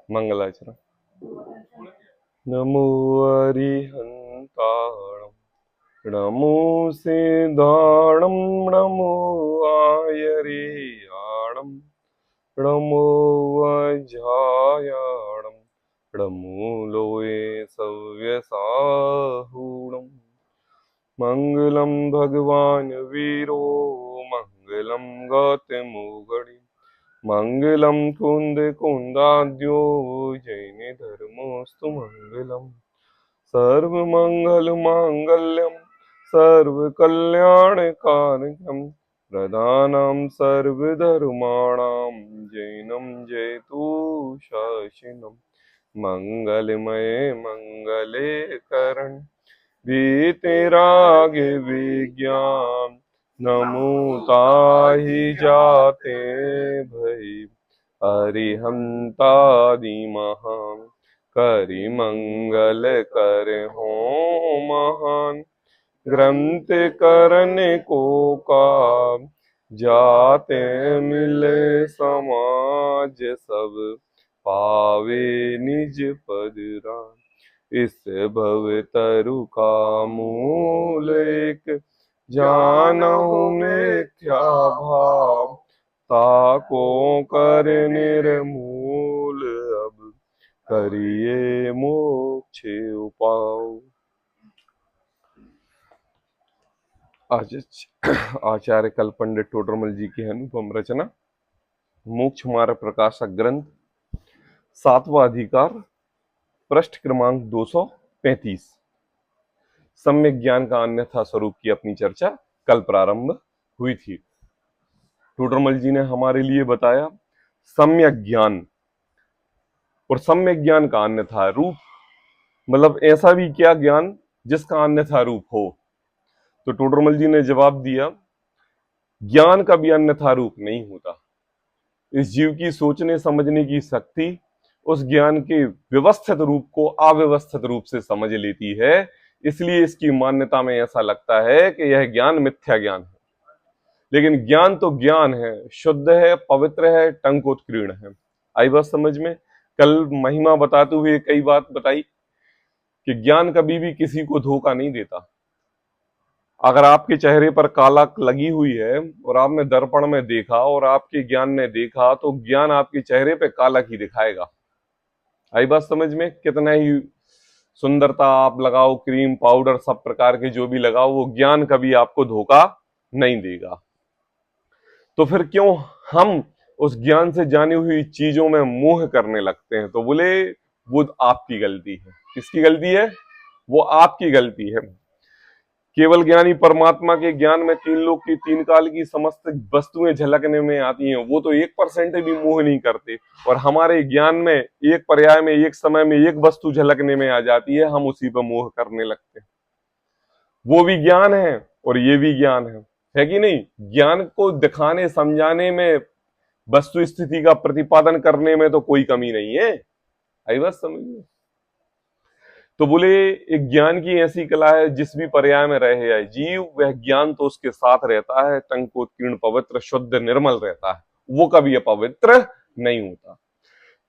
मंगलाचरण। नमो अरिहंताणं नमो सिद्धाणं नमो आयरियाणं नमो वज्रायाणं नमो लोये सव्यसाहूणम्। मंगलम भगवान वीरो मंगलम गौतमोगणि मंगलम कुंद कुंदाद्यो जैन धर्मोस्तु मंगलम। सर्वमंगल मांगल्यम सर्व कल्याण कारकम प्रधानम सर्वधर्माणां जैनम जयतु शासनम। मंगलमय मंगले करण वीतराग विज्ञान नमो ताहि जाते भई अरिहंतादि महान करि मंगल कर हो महान। ग्रंथ करने को काम जाते मिले समाज सब पावे निज पद राम। इस भव तरु का मूल एक जानहु मिथ्या भाव ताको कर निर्मूल अब करिए मोक्ष उपाय। आज आचार्य कल पंडित टोडरमल जी की अनुपम रचना मोक्ष मार्ग प्रकाशक ग्रंथ 7वां अधिकार पृष्ठ क्रमांक 235 सम्यक ज्ञान का अन्यथा स्वरूप की अपनी चर्चा कल प्रारंभ हुई थी। टोडरमल जी ने हमारे लिए बताया सम्यक ज्ञान और सम्यक ज्ञान का अन्यथा रूप, मतलब ऐसा भी क्या ज्ञान जिसका अन्यथा रूप हो। तो टोडरमल जी ने जवाब दिया ज्ञान का भी अन्यथा रूप नहीं होता। इस जीव की सोचने समझने की शक्ति उस ज्ञान के व्यवस्थित रूप को अव्यवस्थित रूप से समझ लेती है, इसलिए इसकी मान्यता में ऐसा लगता है कि यह ज्ञान मिथ्या ज्ञान है। लेकिन ज्ञान तो ज्ञान है, शुद्ध है, पवित्र है, टंकोत्कीर्ण है। आई बात समझ में? कल महिमा बताते हुए कई बात बताई कि ज्ञान कभी भी किसी को धोखा नहीं देता। अगर आपके चेहरे पर कालक लगी हुई है और आपने दर्पण में देखा और आपके ज्ञान ने देखा, तो ज्ञान आपके चेहरे पे कालक ही दिखाएगा। आई बात समझ में? कितना ही सुंदरता आप लगाओ, क्रीम पाउडर सब प्रकार के जो भी लगाओ, वो ज्ञान कभी आपको धोखा नहीं देगा। तो फिर क्यों हम उस ज्ञान से जानी हुई चीजों में मोह करने लगते हैं? तो बोले वो आपकी गलती है। किसकी गलती है? वो आपकी गलती है। केवल ज्ञानी परमात्मा के ज्ञान में तीन लोक की तीन काल की समस्त वस्तुएं झलकने में आती हैं। वो तो 1% भी मोह नहीं करते, और हमारे ज्ञान में एक पर्याय में एक समय में एक वस्तु झलकने में आ जाती है, हम उसी पर मोह करने लगते हैं। वो भी ज्ञान है और ये भी ज्ञान है कि नहीं? ज्ञान को दिखाने समझाने में, वस्तु स्थिति का प्रतिपादन करने में तो कोई कमी नहीं है। आई बात समझिए। तो बोले एक ज्ञान की ऐसी कला है जिस भी पर्याय में रहे जाए जीव, वह ज्ञान तो उसके साथ रहता है, टंकोत्कीर्ण पवित्र शुद्ध निर्मल रहता है, वो कभी अपवित्र नहीं होता।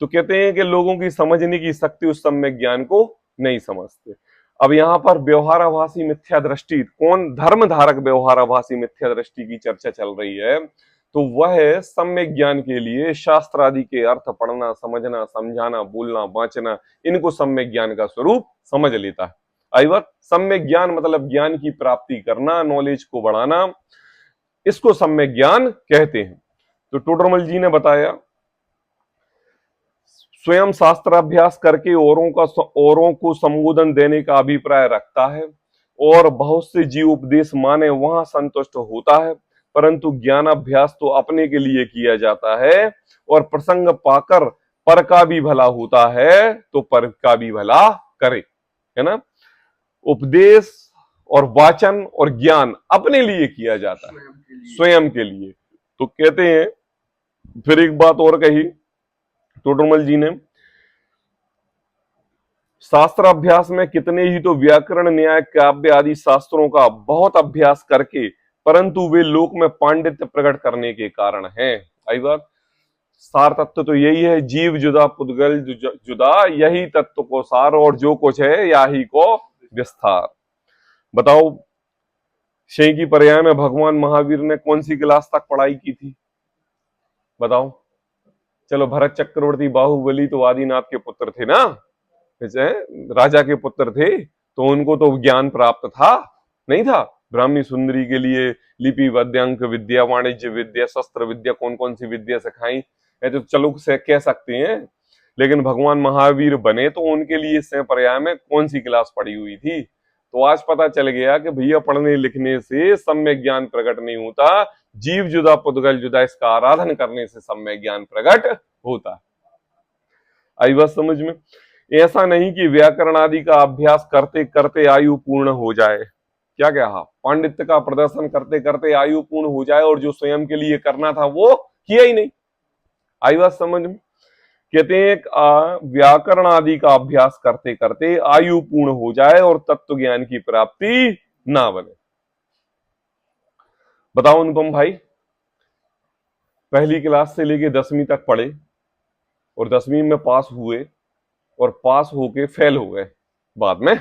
तो कहते हैं कि लोगों की समझने की शक्ति उस सम्यक ज्ञान को नहीं समझते। अब यहाँ पर व्यवहाराभासी मिथ्या दृष्टि, कौन? धर्म धारक व्यवहाराभासी मिथ्या दृष्टि की चर्चा चल रही है। तो वह सम्यक ज्ञान के लिए शास्त्र आदि के अर्थ पढ़ना, समझना, समझाना, बोलना, बांचना, इनको सम्यक ज्ञान का स्वरूप समझ लेता है। आई बात? सम्यक ज्ञान मतलब ज्ञान की प्राप्ति करना, नॉलेज को बढ़ाना, इसको सम्यक ज्ञान कहते हैं। तो टोडरमल जी ने बताया स्वयं शास्त्राभ्यास करके औरों को संबोधन देने का अभिप्राय रखता है, और बहुत से जीव उपदेश माने वहां संतुष्ट होता है, परंतु ज्ञानाभ्यास तो अपने के लिए किया जाता है, और प्रसंग पाकर पर का भी भला होता है तो पर का भी भला करे, है ना? उपदेश और वाचन और ज्ञान अपने लिए किया जाता है, स्वयं के लिए। तो कहते हैं, फिर एक बात और कही टोडरमल जी ने, शास्त्र अभ्यास में कितने ही तो व्याकरण, न्याय, काव्य आदि शास्त्रों का बहुत अभ्यास करके, परंतु वे लोक में पांडित्य प्रकट करने के कारण हैं। आई बात? सार तत्व तो यही है, जीव जुदा पुद्गल जुदा, यही तत्व को सार, और जो कुछ है याही को विस्तार। बताओ, शय की पर्याय में भगवान महावीर ने कौन सी क्लास तक पढ़ाई की थी? बताओ। चलो, भरत चक्रवर्ती बाहुबली तो आदिनाथ के पुत्र थे ना, राजा के पुत्र थे, तो उनको तो ज्ञान प्राप्त था, नहीं था? ब्राह्मी सुंदरी के लिए लिपि वद्यांक विद्या, वाणिज्य विद्या, शस्त्र विद्या, कौन कौन सी विद्या सिखाई है, तो चलो से कह सकते हैं। लेकिन भगवान महावीर बने तो उनके लिए इस पर्याय में कौन सी क्लास पड़ी हुई थी? तो आज पता चल गया कि भैया पढ़ने लिखने से सम्यक ज्ञान प्रकट नहीं होता, जीव जुदा पुद्गल जुदा, इसका आराधन करने से सम्यक ज्ञान प्रकट होता है। आई बात समझ में? ऐसा नहीं कि व्याकरण आदि का अभ्यास करते करते आयु पूर्ण हो जाए। क्या कहा? पांडित्य का प्रदर्शन करते करते आयु पूर्ण हो जाए और जो स्वयं के लिए करना था वो किया ही नहीं। आई बात समझ में? कहते हैं व्याकरण आदि का अभ्यास करते करते आयु पूर्ण हो जाए और तत्व ज्ञान की प्राप्ति ना बने। बताओ अनुपम भाई, पहली क्लास से लेके 10वीं तक पढ़े और 10वीं में पास हुए और पास होके फेल हो गए, बाद में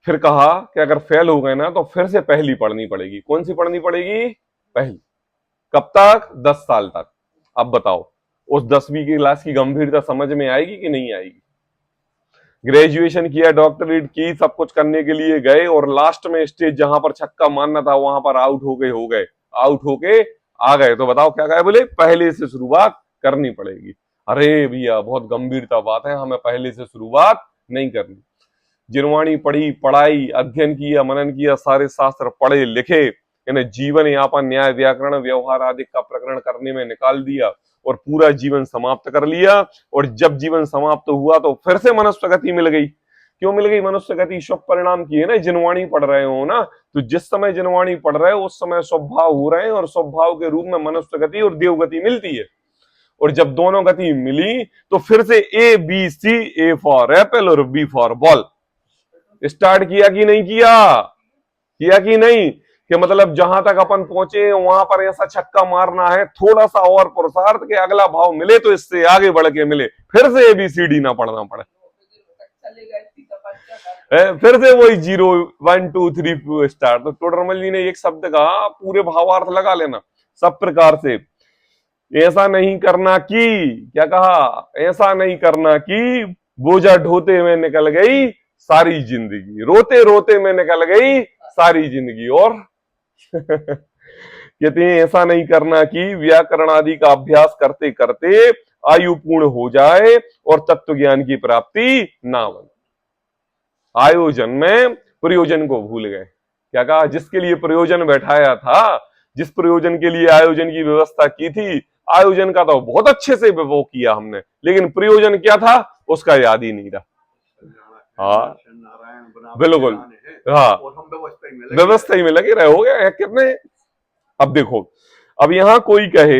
फिर कहा कि अगर फेल हो गए ना तो फिर से पहली पढ़नी पड़ेगी। कौन सी पढ़नी पड़ेगी? पहली। कब तक? 10 साल तक। अब बताओ, उस 10वीं की क्लास की गंभीरता समझ में आएगी कि नहीं आएगी? ग्रेजुएशन किया, डॉक्टरेट की, सब कुछ करने के लिए गए और लास्ट में स्टेज जहां पर छक्का मारना था वहां पर आउट आउट होके आ गए, तो बताओ क्या कहे? बोले पहले से शुरुआत करनी पड़ेगी। अरे भैया, बहुत गंभीरता बात है, हमें पहले से शुरुआत नहीं करनी। जिनवाणी पढ़ी, पढ़ाई, अध्ययन किया, मनन किया, सारे शास्त्र पढ़े लिखे, इन्हें जीवन यापन, न्याय, व्याकरण, व्यवहार आदि का प्रकरण करने में निकाल दिया और पूरा जीवन समाप्त कर लिया। और जब जीवन समाप्त हुआ तो फिर से मनुष्य गति मिल गई। क्यों मिल गई मनुष्य गति? शुभ परिणाम की है ना, जिनवाणी पढ़ रहे हो ना, तो जिस समय जिनवाणी पढ़ रहे हो उस समय स्वभाव हो रहे हैं और स्वभाव के रूप में मनुष्य गति और देव गति मिलती है। और जब दोनों गति मिली तो फिर से A B C, A for apple और बी फॉर बॉल स्टार्ट किया कि नहीं किया? किया कि नहीं? कि मतलब जहां तक अपन पहुंचे वहां पर ऐसा छक्का मारना है, थोड़ा सा और पुरुषार्थ के अगला भाव मिले तो इससे आगे बढ़ के मिले, फिर से ABCD ना पढ़ना पड़े, फिर से वही 0 1 2 3 स्टार्ट। तो टोडरमल जी ने एक शब्द का पूरे भावार्थ लगा लेना सब प्रकार से। ऐसा नहीं करना कि, क्या कहा? ऐसा नहीं करना कि बोझा ढोते में निकल गई सारी जिंदगी, रोते रोते में निकल गई सारी जिंदगी। और कहते हैं ऐसा नहीं करना कि व्याकरण आदि का अभ्यास करते करते आयु पूर्ण हो जाए और तत्व ज्ञान की प्राप्ति ना बने। आयोजन में प्रयोजन को भूल गए। क्या कहा? जिसके लिए प्रयोजन बैठाया था, जिस प्रयोजन के लिए आयोजन की व्यवस्था की थी, आयोजन का तो बहुत अच्छे से वो किया हमने, लेकिन प्रयोजन क्या था उसका याद ही नहीं रहा। हाँ बिल्कुल, हाँ व्यवस्था ही में लगे रहे, हो गया कितने। अब देखो, अब यहां कोई कहे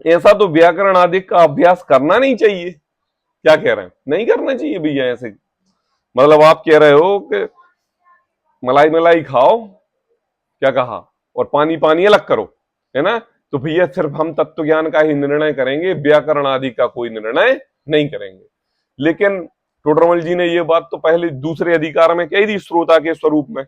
ऐसा तो व्याकरण आदि का अभ्यास करना नहीं चाहिए, क्या कह रहे हैं? नहीं करना चाहिए भैया ऐसे, मतलब आप कह रहे हो कि मलाई मलाई खाओ, क्या कहा, और पानी पानी अलग करो, है ना? तो भैया सिर्फ हम तत्व ज्ञान का ही निर्णय करेंगे, व्याकरण आदि का कोई निर्णय नहीं करेंगे। लेकिन टोडरमल जी ने ये बात तो पहले दूसरे अधिकार में कही थी, श्रोता के स्वरूप में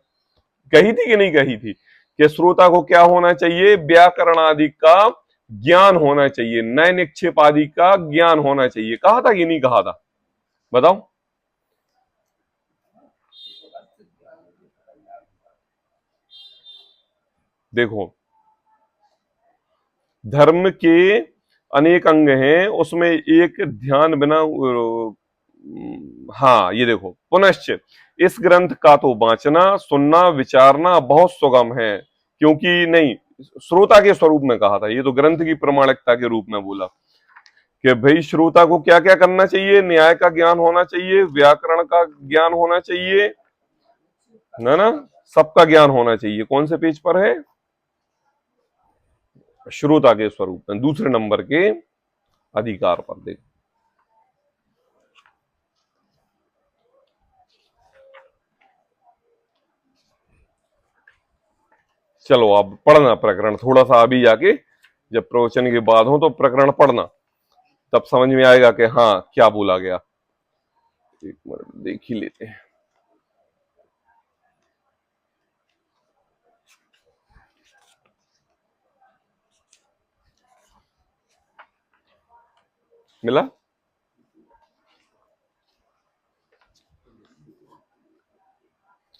कही थी कि नहीं कही थी? कि श्रोता को क्या होना चाहिए? व्याकरण आदि का ज्ञान होना चाहिए, नए निक्षेप आदि का ज्ञान होना चाहिए। कहा था कि नहीं कहा था? बताओ। देखो, धर्म के अनेक अंग हैं, उसमें एक ध्यान बिना, हाँ ये देखो, पुनश्च इस ग्रंथ का तो वांचना, सुनना, विचारना बहुत सुगम है, क्योंकि नहीं, श्रोता के स्वरूप में कहा था, ये तो ग्रंथ की प्रमाणिकता के रूप में बोला कि भाई श्रोता को क्या क्या करना चाहिए? न्याय का ज्ञान होना चाहिए, व्याकरण का ज्ञान होना चाहिए, ना सबका ज्ञान होना चाहिए। कौन से पेज पर है? श्रोता के स्वरूप में दूसरे नंबर के अधिकार पर देख। चलो अब पढ़ना प्रकरण थोड़ा सा अभी जाके जब प्रवचन के बाद हो तो प्रकरण पढ़ना, तब समझ में आएगा कि हाँ क्या बोला गया। एक मिनट देख ही लेते हैं। मिला?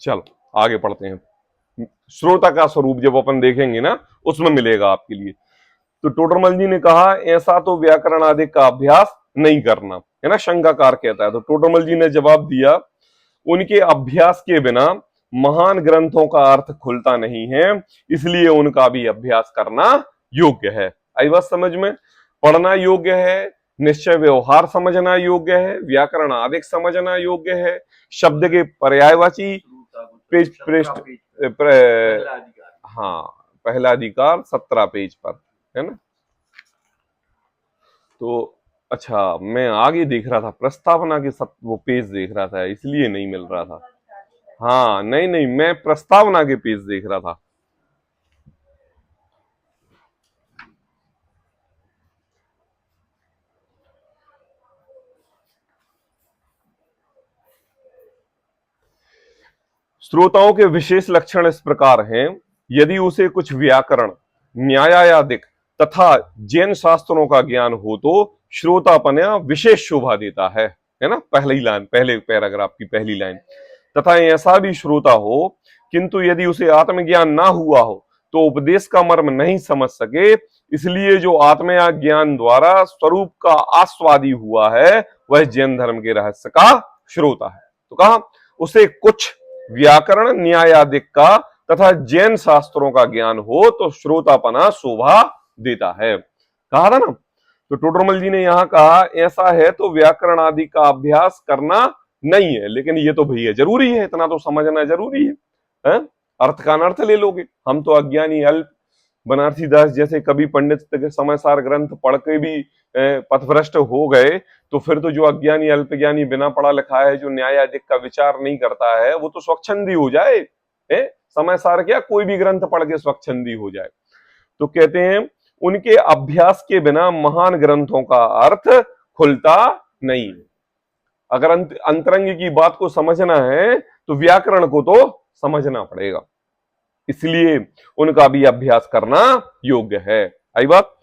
चलो आगे पढ़ते हैं। श्रोता का स्वरूप जब अपन देखेंगे ना, उसमें मिलेगा आपके लिए। तो टोडरमल जी ने कहा ऐसा तो व्याकरण आदि का अभ्यास नहीं करना, है ना, शंकाकार कहता है। तो टोडरमल जी ने जवाब दिया, उनके अभ्यास के बिना महान ग्रंथों का अर्थ खुलता नहीं है, इसलिए उनका भी अभ्यास करना योग्य है। आई बात समझ में? पढ़ना योग्य है, निश्चय व्यवहार समझना योग्य है, व्याकरण आदि समझना योग्य है, शब्द के पर्यायवाची पेज पृष्ठ हाँ पहला अधिकार 17 पेज पर, है ना। तो अच्छा, मैं आगे देख रहा था प्रस्तावना के वो पेज देख रहा था, इसलिए नहीं मिल रहा था। हाँ नहीं नहीं, मैं प्रस्तावना के पेज देख रहा था। श्रोताओं के विशेष लक्षण इस प्रकार हैं, यदि उसे कुछ व्याकरण, न्यायादिक तथा जैन शास्त्रों का ज्ञान हो तो श्रोतापना विशेष शोभा देता है ना। पहली लाइन, पहले पैराग्राफ की पहली लाइन, तथा ऐसा भी श्रोता हो किंतु यदि उसे आत्मज्ञान ना हुआ हो तो उपदेश का मर्म नहीं समझ सके, इसलिए जो आत्मज्ञान द्वारा स्वरूप का आस्वादी हुआ है वह जैन धर्म के रहस्य का श्रोता है। तो कहा उसे कुछ व्याकरण, न्यायादिक का तथा जैन शास्त्रों का ज्ञान हो तो श्रोतापना शोभा देता है, कहा था ना। तो टोडरमल जी ने यहां कहा ऐसा है तो व्याकरण आदि का अभ्यास करना नहीं है, लेकिन ये तो भैया जरूरी है, इतना तो समझना जरूरी है? अर्थ का अनर्थ ले लोगे। हम तो अज्ञानी अल्प बनारसी दास जैसे कभी पंडित के समाचार ग्रंथ पढ़ के भी पथभ्रष्ट हो गए, तो फिर तो जो अज्ञानी अल्पज्ञानी बिना पढ़ा लिखा है, जो न्यायाधिक का विचार नहीं करता है, वो तो स्वच्छंदी हो जाए। समाचार क्या, कोई भी ग्रंथ पढ़ के स्वच्छंदी हो जाए। तो कहते हैं उनके अभ्यास के बिना महान ग्रंथों का अर्थ खुलता नहीं है। अगर अंतरंग की बात को समझना है तो व्याकरण को तो समझना पड़ेगा, इसलिए उनका भी अभ्यास करना योग्य है। आई बात।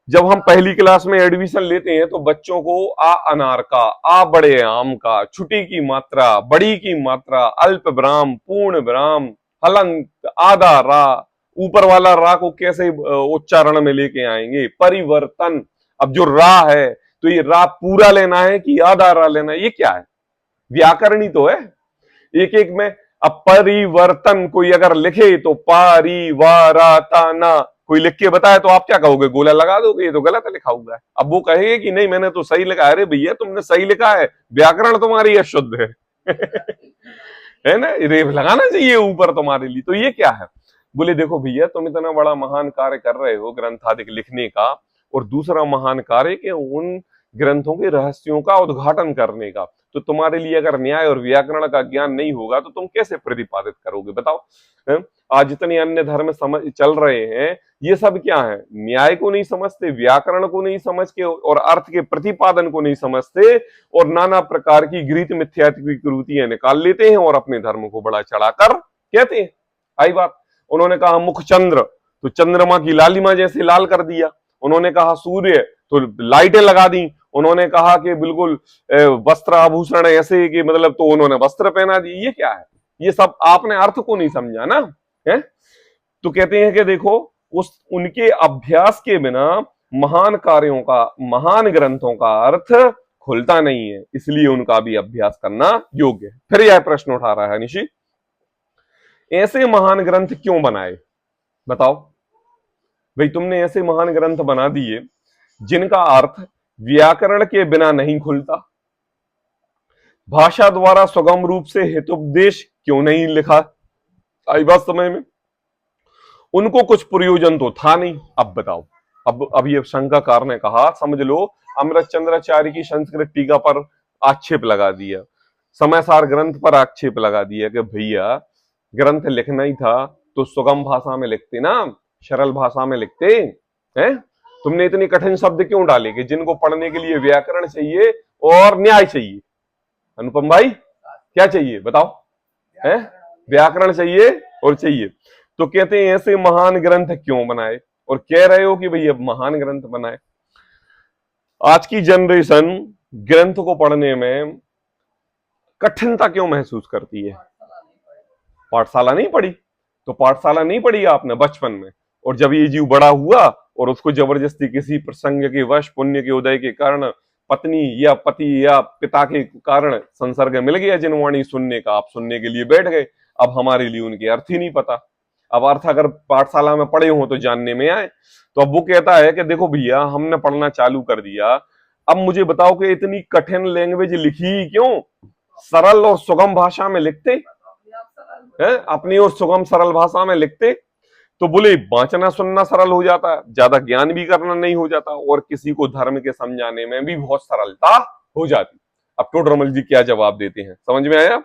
जब हम पहली क्लास में एडमिशन लेते हैं तो बच्चों को आ अनार का, आ बड़े आम का, छुटी की मात्रा, बड़ी की मात्रा, अल्प विराम, पूर्ण विराम, हलंत, आधा रा, ऊपर वाला रा को कैसे उच्चारण में लेके आएंगे, परिवर्तन। अब जो रा है तो ये रा पूरा लेना है कि आधा रा लेना है, ये क्या है? व्याकरण ही तो है। एक एक में अब परिवर्तन कोई अगर लिखे तो पारिवाराताना, कोई लिख के बताए तो आप क्या कहोगे? गोला लगा दोगे, ये तो गलत लिखा हुआ है। अब वो कहेगा कि नहीं मैंने तो सही लिखा है। अरे भैया तुमने सही लिखा है, व्याकरण तुम्हारी अशुद्ध है है ना, रेप लगाना चाहिए ऊपर तुम्हारे लिए। तो ये क्या है? बोले देखो भैया तुम इतना बड़ा महान कार्य कर रहे हो ग्रंथादिक लिखने का, और दूसरा महान कार्य कि उन ग्रंथों के रहस्यों का उद्घाटन करने का, तो तुम्हारे लिए अगर न्याय और व्याकरण का ज्ञान नहीं होगा तो तुम कैसे प्रतिपादित करोगे बताओ? आज जितने अन्य धर्म समझ चल रहे हैं ये सब क्या है? न्याय को नहीं समझते, व्याकरण को नहीं समझ के, और अर्थ के प्रतिपादन को नहीं समझते, और नाना प्रकार की गृहीत मिथ्यात्विक निकाल लेते हैं और अपने धर्म को बड़ा चढ़ाकर कहते हैं। आई बात। उन्होंने कहा मुख चंद्र, तो चंद्रमा की लालिमा जैसे लाल कर दिया। उन्होंने कहा सूर्य, तो लाइटें लगा दी। उन्होंने कहा कि बिल्कुल वस्त्र आभूषण ऐसे कि मतलब, तो उन्होंने वस्त्र पहना दी। ये क्या है? ये सब आपने अर्थ को नहीं समझा ना, है? तो कहते हैं कि देखो उनके अभ्यास के बिना महान कार्यों का, महान ग्रंथों का अर्थ खुलता नहीं है, इसलिए उनका भी अभ्यास करना योग्य है। फिर यह प्रश्न उठा रहा है निशी, ऐसे महान ग्रंथ क्यों बनाए? बताओ भाई, तुमने ऐसे महान ग्रंथ बना दिए जिनका अर्थ व्याकरण के बिना नहीं खुलता, भाषा द्वारा सुगम रूप से हितोपदेश क्यों नहीं लिखा? आई बात समय में, उनको कुछ प्रयोजन तो था नहीं। अब बताओ, अब ये शंकाकार ने कहा, समझ लो अमृत चंद्राचार्य की संस्कृत टीका पर आक्षेप लगा दिया, समयसार ग्रंथ पर आक्षेप लगा दिया कि भैया ग्रंथ लिखना ही था तो सुगम भाषा में लिखते ना, सरल भाषा में लिखते। है? तुमने इतनी कठिन शब्द क्यों डाले कि जिनको पढ़ने के लिए व्याकरण चाहिए और न्याय चाहिए? अनुपम भाई क्या चाहिए बताओ? है? व्याकरण चाहिए और चाहिए। तो कहते हैं ऐसे महान ग्रंथ क्यों बनाए, और कह रहे हो कि भाई अब महान ग्रंथ बनाए। आज की जनरेशन ग्रंथ को पढ़ने में कठिनता क्यों महसूस करती है? पाठशाला नहीं पढ़ी, तो पाठशाला नहीं पढ़ी आपने बचपन में, और जब ये जीव बड़ा हुआ और उसको जबरदस्ती किसी प्रसंग के वश, पुण्य के उदय के कारण, पत्नी या पति या पिता के कारण संसर्ग मिल गया जिनवाणी सुनने का, आप सुनने के लिए बैठ गए। अब हमारे लिए उनके अर्थ ही नहीं पता। अब अर्थ अगर पाठशाला में पढ़े हो तो जानने में आए। तो अब वो कहता है कि देखो भैया हमने पढ़ना चालू कर दिया, अब मुझे बताओ कि इतनी कठिन लैंग्वेज लिखी क्यों? सरल और सुगम भाषा में लिखते है, अपनी और सुगम सरल भाषा में लिखते तो बोले वांचना सुनना सरल हो जाता, ज्यादा ज्ञान भी करना नहीं हो जाता, और किसी को धर्म के समझाने में भी बहुत सरलता हो जाती। अब टोडरमल जी क्या जवाब देते हैं, समझ में आया?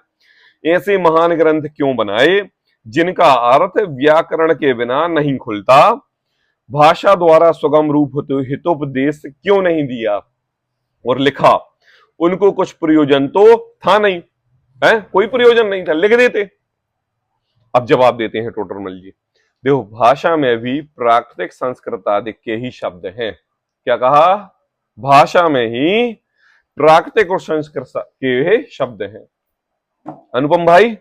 ऐसे महान ग्रंथ क्यों बनाए जिनका अर्थ व्याकरण के बिना नहीं खुलता? भाषा द्वारा सुगम रूप हितोपदेश क्यों नहीं दिया और लिखा? उनको कुछ प्रयोजन तो था नहीं, है? कोई प्रयोजन नहीं था, लिख देते। अब जवाब देते हैं टोडरमल जी, देखो भाषा में भी प्राकृतिक संस्कृत आदि के ही शब्द हैं। क्या कहा? भाषा में ही प्राकृतिक और संस्कृत के शब्द हैं। अनुपम भाई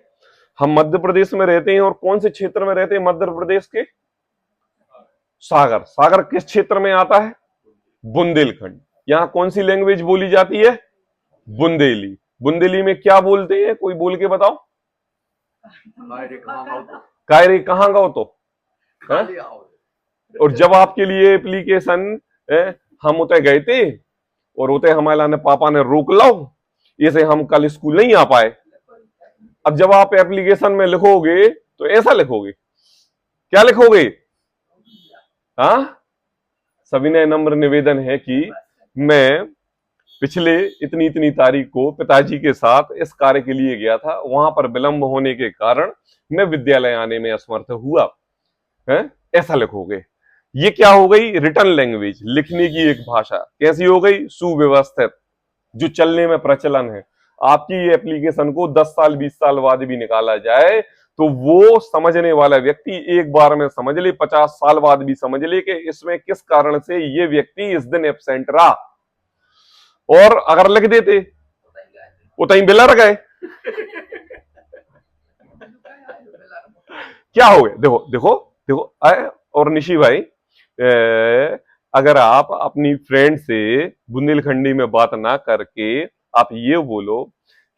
हम मध्य प्रदेश में रहते हैं, और कौन से क्षेत्र में रहते हैं मध्य प्रदेश के? सागर। सागर किस क्षेत्र में आता है? बुंदेलखंड। यहाँ कौन सी लैंग्वेज बोली जाती है? बुंदेली। बुंदेली में क्या बोलते हैं, कोई बोल के बताओ? कायरे कहाँ गो तो है? और जब आपके लिए एप्लीकेशन हम उते गए थे और उते हमारे ने पापा ने रोक लो, इसे हम कल स्कूल नहीं आ पाए। अब जब आप एप्लीकेशन में लिखोगे तो ऐसा लिखोगे, क्या लिखोगे? हाँ, सविनय नम्र निवेदन है कि मैं पिछले इतनी इतनी तारीख को पिताजी के साथ इस कार्य के लिए गया था, वहां पर विलंब होने के कारण मैं विद्यालय आने में असमर्थ हुआ है, ऐसा लिखोगे। ये क्या हो गई? रिटन लैंग्वेज, लिखने की एक भाषा। कैसी हो गई? सुव्यवस्थित, जो चलने में प्रचलन है। आपकी एप्लीकेशन को 10 साल 20 साल बाद भी निकाला जाए तो वो समझने वाला व्यक्ति एक बार में समझ ले, 50 साल बाद भी समझ ले कि इसमें किस कारण से ये व्यक्ति इस दिन एब्सेंट रहा। और अगर लिख देते उतई बिलर गए, क्या हो गया? देखो देखो देखो। और निशी भाई, अगर आप अपनी फ्रेंड से बुंदेलखंडी में बात ना करके आप ये बोलो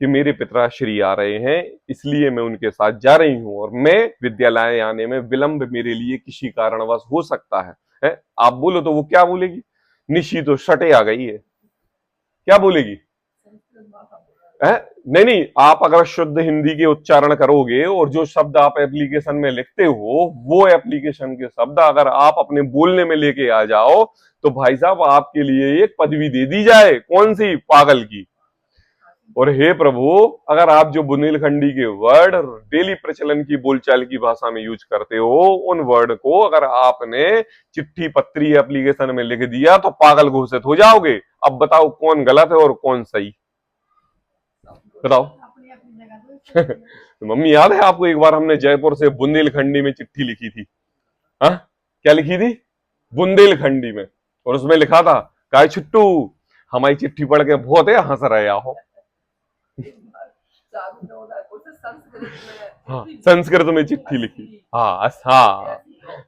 कि मेरे पिताश्री आ रहे हैं इसलिए मैं उनके साथ जा रही हूं और मैं विद्यालय आने में विलंब मेरे लिए किसी कारणवश हो सकता है? आप बोलो तो वो क्या बोलेगी? निशी तो सटे आ गई है, क्या बोलेगी? नहीं नहीं, आप अगर शुद्ध हिंदी के उच्चारण करोगे और जो शब्द आप एप्लीकेशन में लिखते हो वो एप्लीकेशन के शब्द अगर आप अपने बोलने में लेके आ जाओ तो भाई साहब आपके लिए एक पदवी दे दी जाए। कौन सी? पागल की। और हे प्रभु, अगर आप जो बुंदेलखंडी के वर्ड डेली प्रचलन की बोलचाल की भाषा में यूज करते हो, उन वर्ड को अगर आपने चिट्ठी पत्री एप्लीकेशन में लिख दिया तो पागल घोषित हो जाओगे। अब बताओ कौन गलत है और कौन सही? बताओ। मम्मी याद है आपको, एक बार हमने जयपुर से बुंदेलखंडी में चिट्ठी लिखी थी। हाँ, क्या लिखी थी? बुंदेलखंडी में, और उसमें लिखा था काय छुट्टू हमारी चिट्ठी पढ़ के बहुत है हंस रहे हो। हाँ, संस्कृत में चिट्ठी लिखी। हाँ हाँ,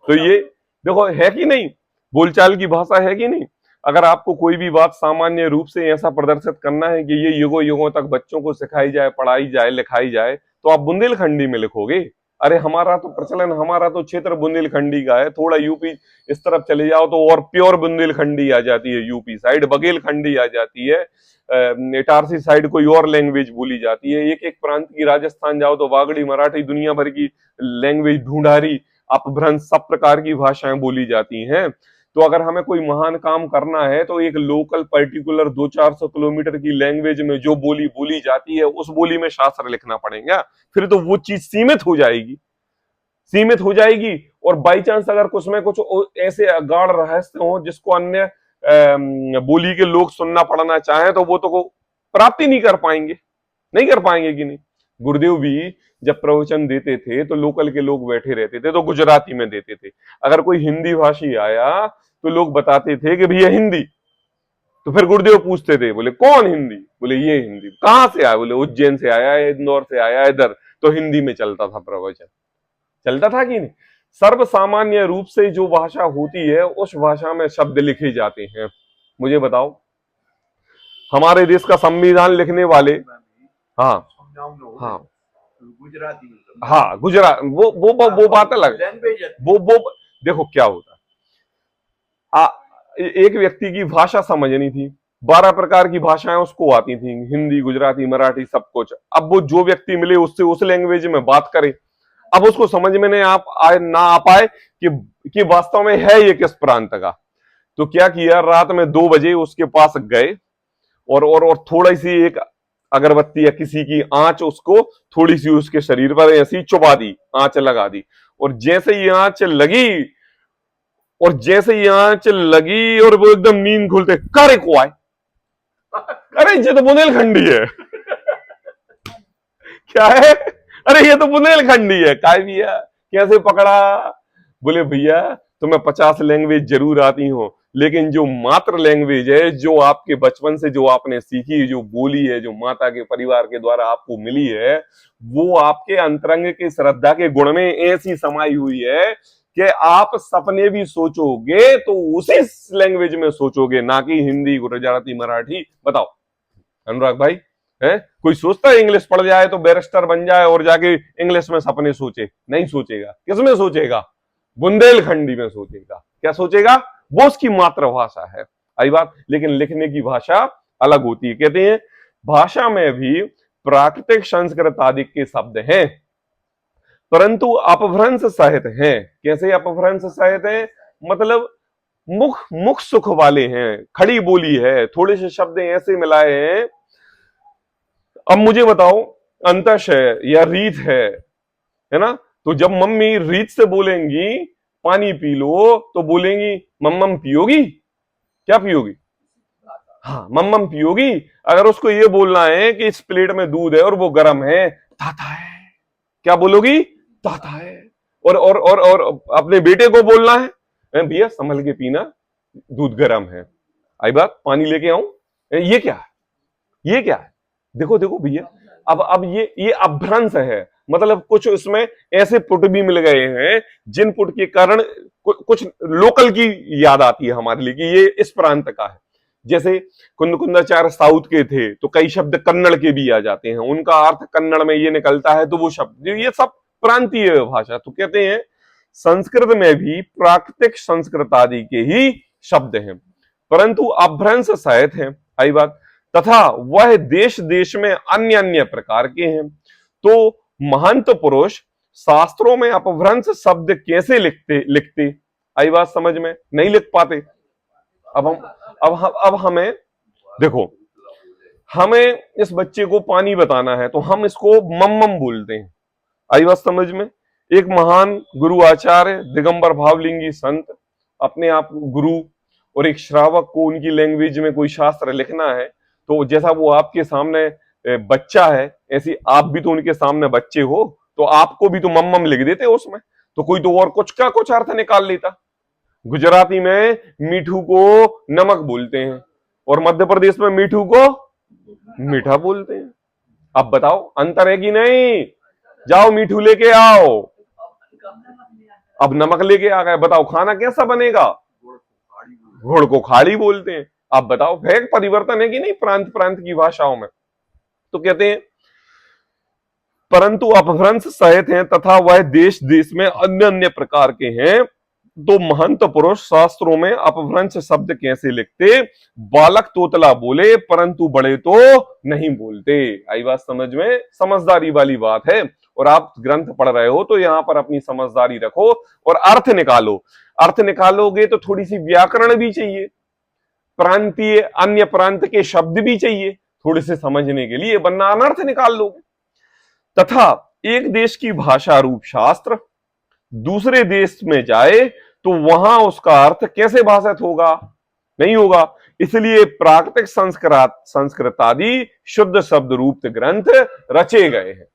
तो ये देखो है कि नहीं, बोलचाल की भाषा है कि नहीं। अगर आपको कोई भी बात सामान्य रूप से ऐसा प्रदर्शित करना है कि ये युगों युगों तक बच्चों को सिखाई जाए, पढ़ाई जाए, लिखाई जाए, तो आप बुंदेलखंडी में लिखोगे। अरे हमारा तो प्रचलन, हमारा तो क्षेत्र बुंदेलखंडी का है। थोड़ा यूपी इस तरफ चले जाओ तो और प्योर बुंदेलखंडी आ जाती है, यूपी साइड बघेलखंडी आ जाती है, इटारसी साइड कोई और लैंग्वेज बोली जाती है। एक एक प्रांत की, राजस्थान जाओ तो वागड़ी, मराठी, दुनिया भर की लैंग्वेज, ढूंढारी, अपभ्रंश, सब प्रकार की भाषाएं बोली जाती हैं। तो अगर हमें कोई महान काम करना है तो एक लोकल पर्टिकुलर 200-400 किलोमीटर की लैंग्वेज में जो बोली बोली जाती है उस बोली में शास्त्र लिखना पड़ेगा। फिर तो वो चीज सीमित हो जाएगी, सीमित हो जाएगी। और बाई चांस अगर कुछ में कुछ ऐसे गाढ़ रहस्य हो जिसको अन्य बोली के लोग सुनना पढ़ना चाहें तो वो तो प्राप्ति नहीं कर पाएंगे, नहीं कर पाएंगे कि नहीं। गुरुदेव भी जब प्रवचन देते थे तो लोकल के लोग बैठे रहते थे तो गुजराती में देते थे। अगर कोई हिंदी भाषी आया तो लोग बताते थे कि भैया हिंदी, तो फिर गुरुदेव पूछते थे, बोले कौन हिंदी, बोले ये हिंदी। कहां से आया, बोले उज्जैन से आया है, इंदौर से आया है, इधर। तो हिंदी में चलता था प्रवचन, चलता था कि नहीं। सर्व सामान्य रूप से जो भाषा होती है उस भाषा में शब्द लिखे जाते हैं। मुझे बताओ, हमारे देश का संविधान लिखने वाले, हाँ हाँ गुजराती, हाँ गुजरात, वो बात अलग। वो देखो क्या होता, एक व्यक्ति की भाषा समझनी थी, 12 प्रकार की भाषाएं उसको आती थी, हिंदी, गुजराती, मराठी, सब कुछ। अब वो जो व्यक्ति मिले उससे उस लैंग्वेज में बात करे, अब उसको समझ में नहीं ना आ पाए कि वास्तव में है ये किस प्रांत का। तो क्या किया, रात में 2 बजे उसके पास गए और थोड़ी सी एक अगरबत्ती या किसी की आंच उसको थोड़ी सी उसके शरीर पर ऐसी चुबा दी, आंच लगा दी। और जैसे ही आंच लगी और वो एकदम नींद खुलते, करे को आए, अरे ये तो बुंदेलखंडी है। क्या है, अरे ये तो बुंदेलखंडी है। काय भैया कैसे पकड़ा, बोले भैया तुम्हें 50 लैंग्वेज जरूर आती हो, लेकिन जो मात्र लैंग्वेज है, जो आपके बचपन से जो आपने सीखी, जो बोली है, जो माता के परिवार के द्वारा आपको मिली है, वो आपके अंतरंग के श्रद्धा के गुण में ऐसी समाई हुई है कि आप सपने भी सोचोगे तो उसी लैंग्वेज में सोचोगे, ना कि हिंदी, गुजराती, मराठी। बताओ अनुराग भाई, है कोई सोचता है इंग्लिश पढ़ जाए तो बैरिस्टर बन जाए और जाके इंग्लिश में सपने सोचे? नहीं सोचेगा। किसमें सोचेगा? बुंदेलखंडी में सोचेगा। क्या सोचेगा? वो उसकी मातृभाषा है। आई बात। लेकिन लिखने की भाषा अलग होती है। कहते हैं भाषा में भी प्राकृतिक, संस्कृत आदि के शब्द हैं, परंतु अपभ्रंश सहित हैं। कैसे अपभ्रंश सहित हैं? मतलब मुख सुख वाले हैं, खड़ी बोली है, थोड़े से शब्द ऐसे मिलाए हैं। अब मुझे बताओ, अंतश है या रीत है ना? तो जब मम्मी रीत से बोलेंगी पानी पी लो तो बोलेंगी मम्मम पियोगी? क्या पियोगी? हाँ, मम्मम पियोगी। अगर उसको ये बोलना है कि इस प्लेट में दूध है और वो गर्म है, ताता है, क्या बोलोगी? ताता है। और अपने बेटे को बोलना है भैया संभल के पीना, दूध गर्म है। आई बात, पानी लेके आऊं? ये क्या है? ये क्या है? देखो देखो भैया, अब ये अभ्रंश है। मतलब कुछ उसमें ऐसे पुट भी मिल गए हैं जिन पुट के कारण कुछ लोकल की याद आती है हमारे लिए कि ये इस प्रांत का है। जैसे कुंदकुंदाचार्य साउथ के थे तो कई शब्द कन्नड़ के भी आ जाते हैं, उनका अर्थ कन्नड़ में ये निकलता है, तो वो शब्द, ये सब प्रांतीय भाषा। तो कहते हैं संस्कृत में भी प्राकृतिक संस्कृत आदि के ही शब्द हैं, परंतु अभ्रंश सहित हैं। आई बात। तथा वह देश देश में अन्य अन्य प्रकार के हैं। तो महंत पुरुष शास्त्रों में अपभ्रंश शब्द कैसे लिखते? आई बात समझ में? नहीं लिख पाते। अब हमें देखो, हमें इस बच्चे को पानी बताना है तो हम इसको मम्मम बोलते हैं। आई बात समझ में? एक महान गुरु आचार्य दिगंबर भावलिंगी संत, अपने आप गुरु, और एक श्रावक को उनकी लैंग्वेज में कोई शास्त्र लिखना है, तो जैसा वो आपके सामने बच्चा है, ऐसी आप भी तो उनके सामने बच्चे हो, तो आपको भी तो मम्मम लिख देते उसमें, तो कोई तो और कुछ का कुछ अर्थ निकाल लेता। गुजराती में मीठू को नमक बोलते हैं और मध्य प्रदेश में मीठू को मीठा बोलते हैं। अब बताओ अंतर है कि नहीं? जाओ मीठू लेके आओ, अब नमक लेके आ गए, बताओ खाना कैसा बनेगा? घुड़ को खाड़ी बोलते हैं। आप बताओ, है परिवर्तन है कि नहीं प्रांत प्रांत की भाषाओं में? तो कहते हैं परंतु अपभ्रंश सहित हैं तथा वह देश देश में अन्य अन्य प्रकार के हैं। तो महंत पुरुष शास्त्रों में अपभ्रंश शब्द कैसे लिखते? बालक तोतला बोले परंतु बड़े तो नहीं बोलते। आई बात समझ में? समझदारी वाली बात है। और आप ग्रंथ पढ़ रहे हो तो यहां पर अपनी समझदारी रखो और अर्थ निकालो। अर्थ निकालोगे तो थोड़ी सी व्याकरण भी चाहिए, प्रांतीय अन्य प्रांत के शब्द भी चाहिए थोड़े से समझने के लिए, वरना अनर्थ निकाल लोगे। तथा एक देश की भाषा रूप शास्त्र दूसरे देश में जाए तो वहां उसका अर्थ कैसे भाषित होगा? नहीं होगा। इसलिए प्राकृतिक संस्कृत आदि शुद्ध शब्द रूप ग्रंथ रचे गए हैं।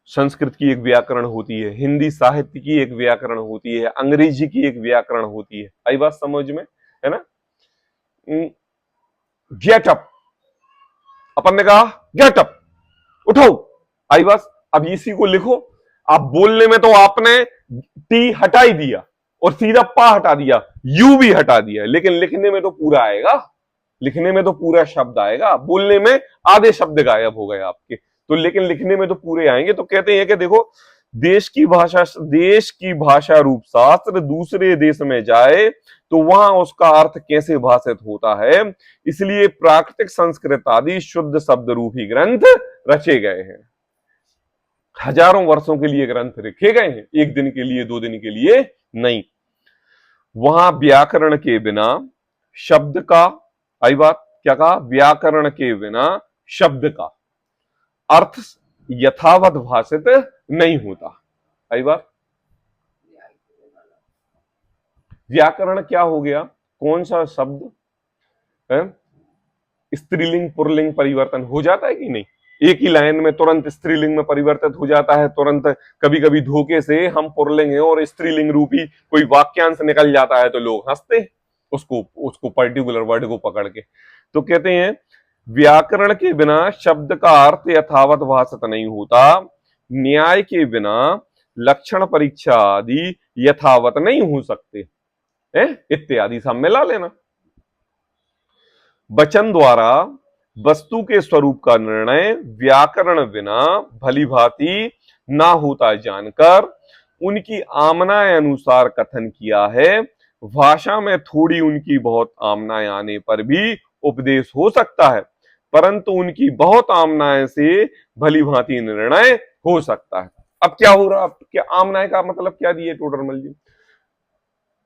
संस्कृत की एक व्याकरण होती है, हिंदी साहित्य की एक व्याकरण होती है, अंग्रेजी की एक व्याकरण होती है। आई बात समझ में, है ना? गेट अप, अपन ने कहा गेट अप, उठो। आई बात, अब इसी को लिखो। आप बोलने में तो आपने टी हटा ही दिया और सीधा पा हटा दिया, यू भी हटा दिया, लेकिन लिखने में तो पूरा आएगा, लिखने में तो पूरा शब्द आएगा। बोलने में आधे शब्द गायब हो गए आपके, तो लेकिन लिखने में तो पूरे आएंगे। तो कहते हैं कि देखो, देश की भाषा रूप शास्त्र दूसरे देश में जाए तो वहां उसका अर्थ कैसे भाषित होता है, इसलिए प्राकृतिक संस्कृत आदि शुद्ध शब्द रूपी ग्रंथ रचे गए हैं। हजारों वर्षों के लिए ग्रंथ लिखे गए हैं, एक दिन के लिए, 2 दिन के लिए नहीं। वहां व्याकरण के बिना शब्द का, आई बात, क्या कहा? व्याकरण के बिना शब्द का अर्थ यथावत भाषित नहीं होता। आई बात, व्याकरण क्या हो गया? कौन सा शब्द है? स्त्रीलिंग पुल्लिंग परिवर्तन हो जाता है कि नहीं? एक ही लाइन में तुरंत स्त्रीलिंग में परिवर्तित हो जाता है, तुरंत। कभी कभी धोखे से हम पुल्लिंग है और स्त्रीलिंग रूपी कोई वाक्यांश निकल जाता है तो लोग हंसते हैं उसको पर्टिकुलर वर्ड को पकड़ के। तो कहते हैं व्याकरण के बिना शब्द का अर्थ यथावत भाषित नहीं होता, न्याय के बिना लक्षण परीक्षा आदि यथावत नहीं हो सकते, इत्यादि सब मिला लेना। वचन द्वारा वस्तु के स्वरूप का निर्णय व्याकरण बिना भली भांति ना होता जानकर उनकी आमनाएं अनुसार कथन किया है। भाषा में थोड़ी उनकी बहुत आमनाएं आने पर भी उपदेश हो सकता है, परंतु उनकी बहुत आमनाएं से भली भांति निर्णय हो सकता है। अब क्या हो रहा? क्या आमनाएं का मतलब क्या दिए टोडरमल जी?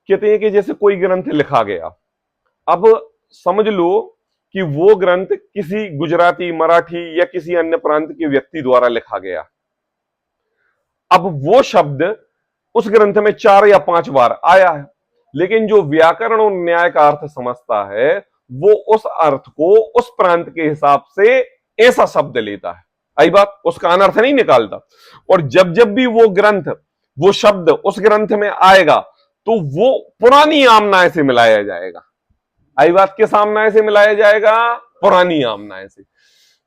कहते हैं कि जैसे कोई ग्रंथ लिखा गया, अब समझ लो कि वो ग्रंथ किसी गुजराती, मराठी या किसी अन्य प्रांत के व्यक्ति द्वारा लिखा गया। अब वो शब्द उस ग्रंथ में 4 या 5 बार आया है, लेकिन जो व्याकरण और न्याय का अर्थ समझता है वो उस अर्थ को उस प्रांत के हिसाब से ऐसा शब्द लेता है। आई बात, उसका अनर्थ नहीं निकालता। और जब जब भी वो ग्रंथ, वो शब्द उस ग्रंथ में आएगा तो वो पुरानी आमनाएं से मिलाया जाएगा। आई बात, किस आमनाएं से मिलाया जाएगा? पुरानी आमनाएं से।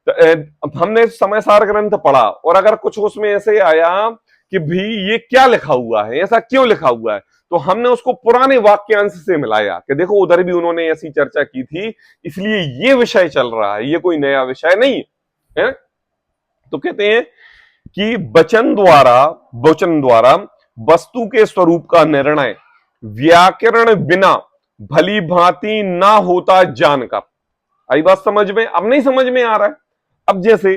तो हमने समयसार ग्रंथ पढ़ा और अगर कुछ उसमें ऐसे आया कि भी ये क्या लिखा हुआ है, ऐसा क्यों लिखा हुआ है, तो हमने उसको पुराने वाक्यांश से मिलाया कि देखो उधर भी उन्होंने ऐसी चर्चा की थी, इसलिए ये विषय चल रहा है, ये कोई नया विषय नहीं है। तो कहते हैं कि वचन द्वारा वस्तु के स्वरूप का निर्णय व्याकरण बिना भली भांति ना होता जानकर। आई बात समझ में? अब नहीं समझ में आ रहा है? अब जैसे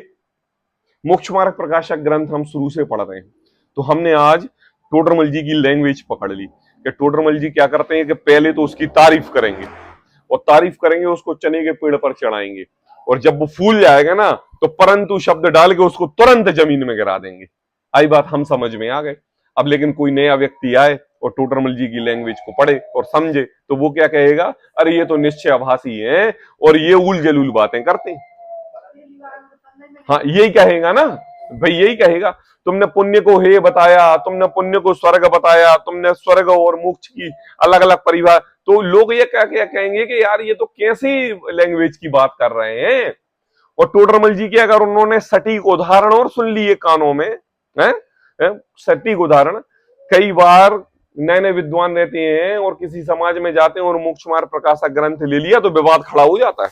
मोक्ष मार्ग प्रकाशक ग्रंथ हम शुरू से पढ़ रहे हैं, तो हमने आज टोडरमल जी की लैंग्वेज पकड़ ली कि टोडरमल जी क्या करते हैं कि पहले तो उसकी तारीफ करेंगे, और तारीफ करेंगे उसको चने के पेड़ पर चढ़ाएंगे, और जब वो फूल जाएगा ना तो परंतु शब्द डाल के उसको तुरंत जमीन में गिरा देंगे। आई बात, हम समझ में आ गए। अब लेकिन कोई नया व्यक्ति आए और टोडरमल जी की लैंग्वेज को पढ़े और समझे तो वो क्या कहेगा? अरे ये तो निश्चय आभासी है और ये उल जलूल बातें करते हैं। हाँ, यही कहेगा ना भाई, यही कहेगा। तुमने पुण्य को हे बताया, तुमने पुण्य को स्वर्ग बताया, तुमने स्वर्ग और मोक्ष की अलग अलग परिभाषा, तो लोग ये क्या क्या कहेंगे कि यार ये तो कैसी लैंग्वेज की बात कर रहे हैं। और टोडरमल जी की अगर उन्होंने सटीक उदाहरण और सुन लिए कानों में, सटीक उदाहरण, कई बार नए नए विद्वान रहते हैं और किसी समाज में जाते हैं और मोक्ष मार्ग प्रकाशक ग्रंथ ले लिया तो विवाद खड़ा हो जाता है,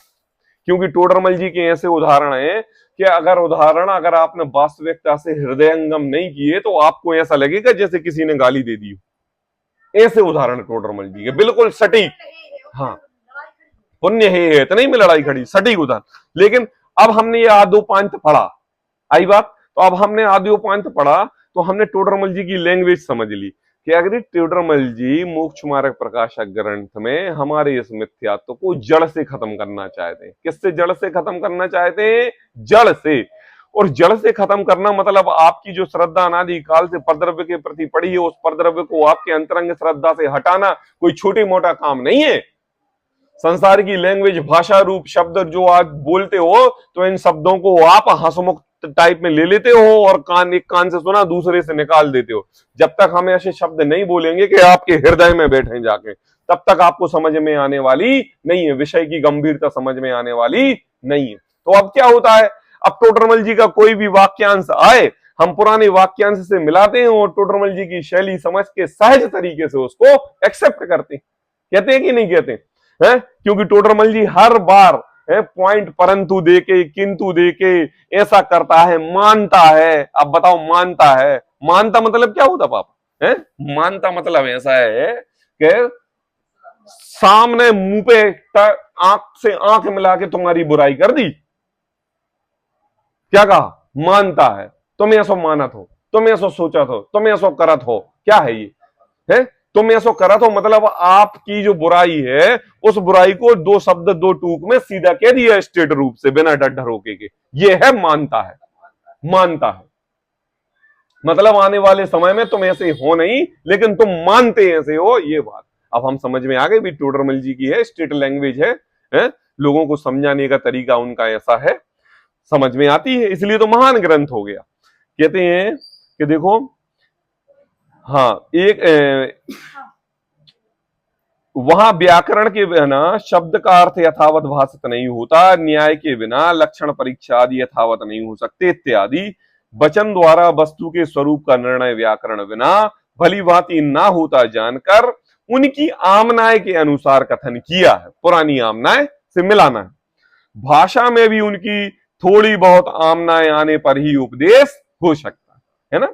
क्योंकि टोडरमल जी के ऐसे उदाहरण हैं कि अगर आपने वास्तविकता से हृदयंगम नहीं किए तो आपको ऐसा लगेगा जैसे किसी ने गाली दे दी। ऐसे उदाहरण टोडरमल जी के बिल्कुल सटीक। हाँ, पुण्य है इतने में लड़ाई खड़ी, सटीक उदाहरण। लेकिन अब हमने ये आद्योपांत पढ़ा, आई बात, तो अब हमने आद्योपांत पढ़ा तो हमने टोडरमल जी की लैंग्वेज समझ ली कि अगर टोडरमल जी मोक्ष मार्ग प्रकाशक ग्रंथ में हमारे इस मिथ्यात्व को जड़ से खत्म करना चाहते हैं। किससे जड़ से खत्म करना चाहते हैं? जड़ से। और जड़ से खत्म करना मतलब आपकी जो श्रद्धा अनादि काल से परद्रव्य के प्रति पड़ी है, उस परद्रव्य को आपके अंतरंग श्रद्धा से हटाना कोई छोटी मोटा काम नहीं है। संसार की लैंग्वेज, भाषा रूप शब्द जो आप बोलते हो, तो इन शब्दों को आप हंसमुख टाइप में ले लेते हो और कान, एक कान से सुना दूसरे से निकाल देते हो। जब तक हम ऐसे शब्द नहीं बोलेंगे कि आपके हृदय में बैठे जाके, तब तक आपको समझ में आने वाली नहीं है, विषय की गंभीरता समझ में आने वाली नहीं है। तो अब क्या होता है, अब टोडरमल जी का कोई भी वाक्यांश आए, हम पुराने वाक्यांश से मिलाते हैं और टोडरमल जी की शैली समझ के सहज तरीके से उसको एक्सेप्ट करते हैं। कहते हैं कि नहीं कहते हैं? क्योंकि टोडरमल जी हर बार पॉइंट परंतु देके, किंतु देके ऐसा करता है, मानता है। अब बताओ, मानता है, मानता मतलब क्या होता पापा? है मानता मतलब ऐसा है कि सामने मुंह पे आंख से आंख मिला के तुम्हारी बुराई कर दी, क्या कहा? मानता है। तुम ऐसो मानत हो, तुम ऐसो सोचत हो, तुम ऐसो करत हो, क्या है ये? है तुम ऐसो करत हो मतलब आपकी जो बुराई है, उस बुराई को दो शब्द दो टूक में सीधा कह दिया स्ट्रेट रूप से, बिना डर रोके के। ये है मानता है। मानता है मतलब आने वाले समय में तुम ऐसे हो नहीं, लेकिन तुम मानते ऐसे हो, ये बात अब हम समझ में आ गए भी। टोडरमल जी की है, स्टेट लैंग्वेज है, लोगों को समझाने का तरीका उनका ऐसा है, समझ में आती है, इसलिए तो महान ग्रंथ हो गया। कहते हैं कि देखो, हाँ, वहां व्याकरण के बिना शब्द का अर्थ यथावत भाषित नहीं होता, न्याय के बिना लक्षण परीक्षा आदि यथावत नहीं हो सकते इत्यादि। वचन द्वारा वस्तु के स्वरूप का निर्णय व्याकरण बिना भली भांति ना होता जानकर उनकी आमनाय के अनुसार कथन किया है। पुरानी आमनाय से मिलाना है। भाषा में भी उनकी थोड़ी बहुत आमनाय आने पर ही उपदेश हो सकता है ना,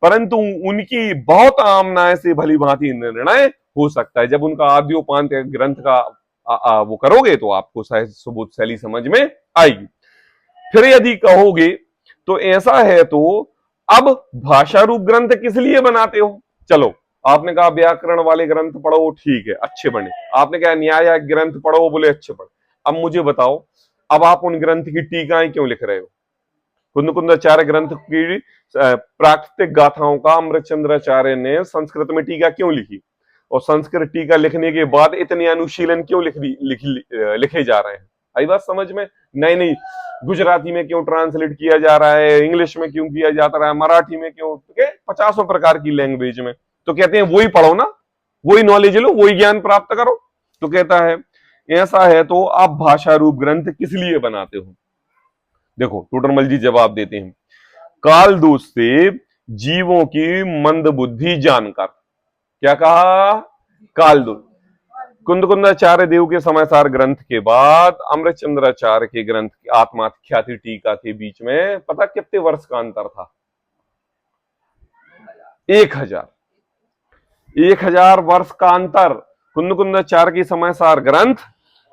परंतु उनकी बहुत आमनाय से भली भांति निर्णय हो सकता है। जब उनका आद्योपांत ग्रंथ का वो करोगे तो आपको सहज सुबोध शैली समझ में आएगी। फिर यदि कहोगे तो ऐसा है तो अब भाषा रूप ग्रंथ किस लिए बनाते हो? चलो, आपने कहा व्याकरण वाले ग्रंथ पढ़ो, ठीक है, अच्छे बने। आपने कहा न्याय ग्रंथ पढ़ो, बोले अच्छे पढ़े। अब मुझे बताओ, अब आप उन ग्रंथ की टीकाएं क्यों लिख रहे हो? कुंद कुंदाचार्य ग्रंथ की प्राकृतिक गाथाओं का अमृतचंद्राचार्य ने संस्कृत में टीका क्यों लिखी? और संस्कृत टीका लिखने के बाद इतने अनुशीलन क्यों लिखे जा रहे हैं? आई बात समझ में? नहीं नहीं, गुजराती में क्यों ट्रांसलेट किया जा रहा है, इंग्लिश में क्यों किया जाता रहा है, मराठी में क्यों, पचासों प्रकार की लैंग्वेज में। तो कहते हैं वही पढ़ो ना, वही नॉलेज लो, वही ज्ञान प्राप्त करो। तो कहता है ऐसा है तो आप भाषा रूप ग्रंथ किस लिए बनाते हो? देखो, टोडरमल जी जवाब देते हैं, काल दोष से जीवों की मंद बुद्धि जानकर। क्या कहा? काल दोष। कुंदकुंदाचार्य देव के समाचार ग्रंथ के बाद अमृतचंद्राचार्य के ग्रंथ आत्माख्याति टीका के बीच में पता कितने वर्ष का अंतर था? 1000 वर्ष का अंतर। कुंदकुंदाचार्य की समाचार ग्रंथ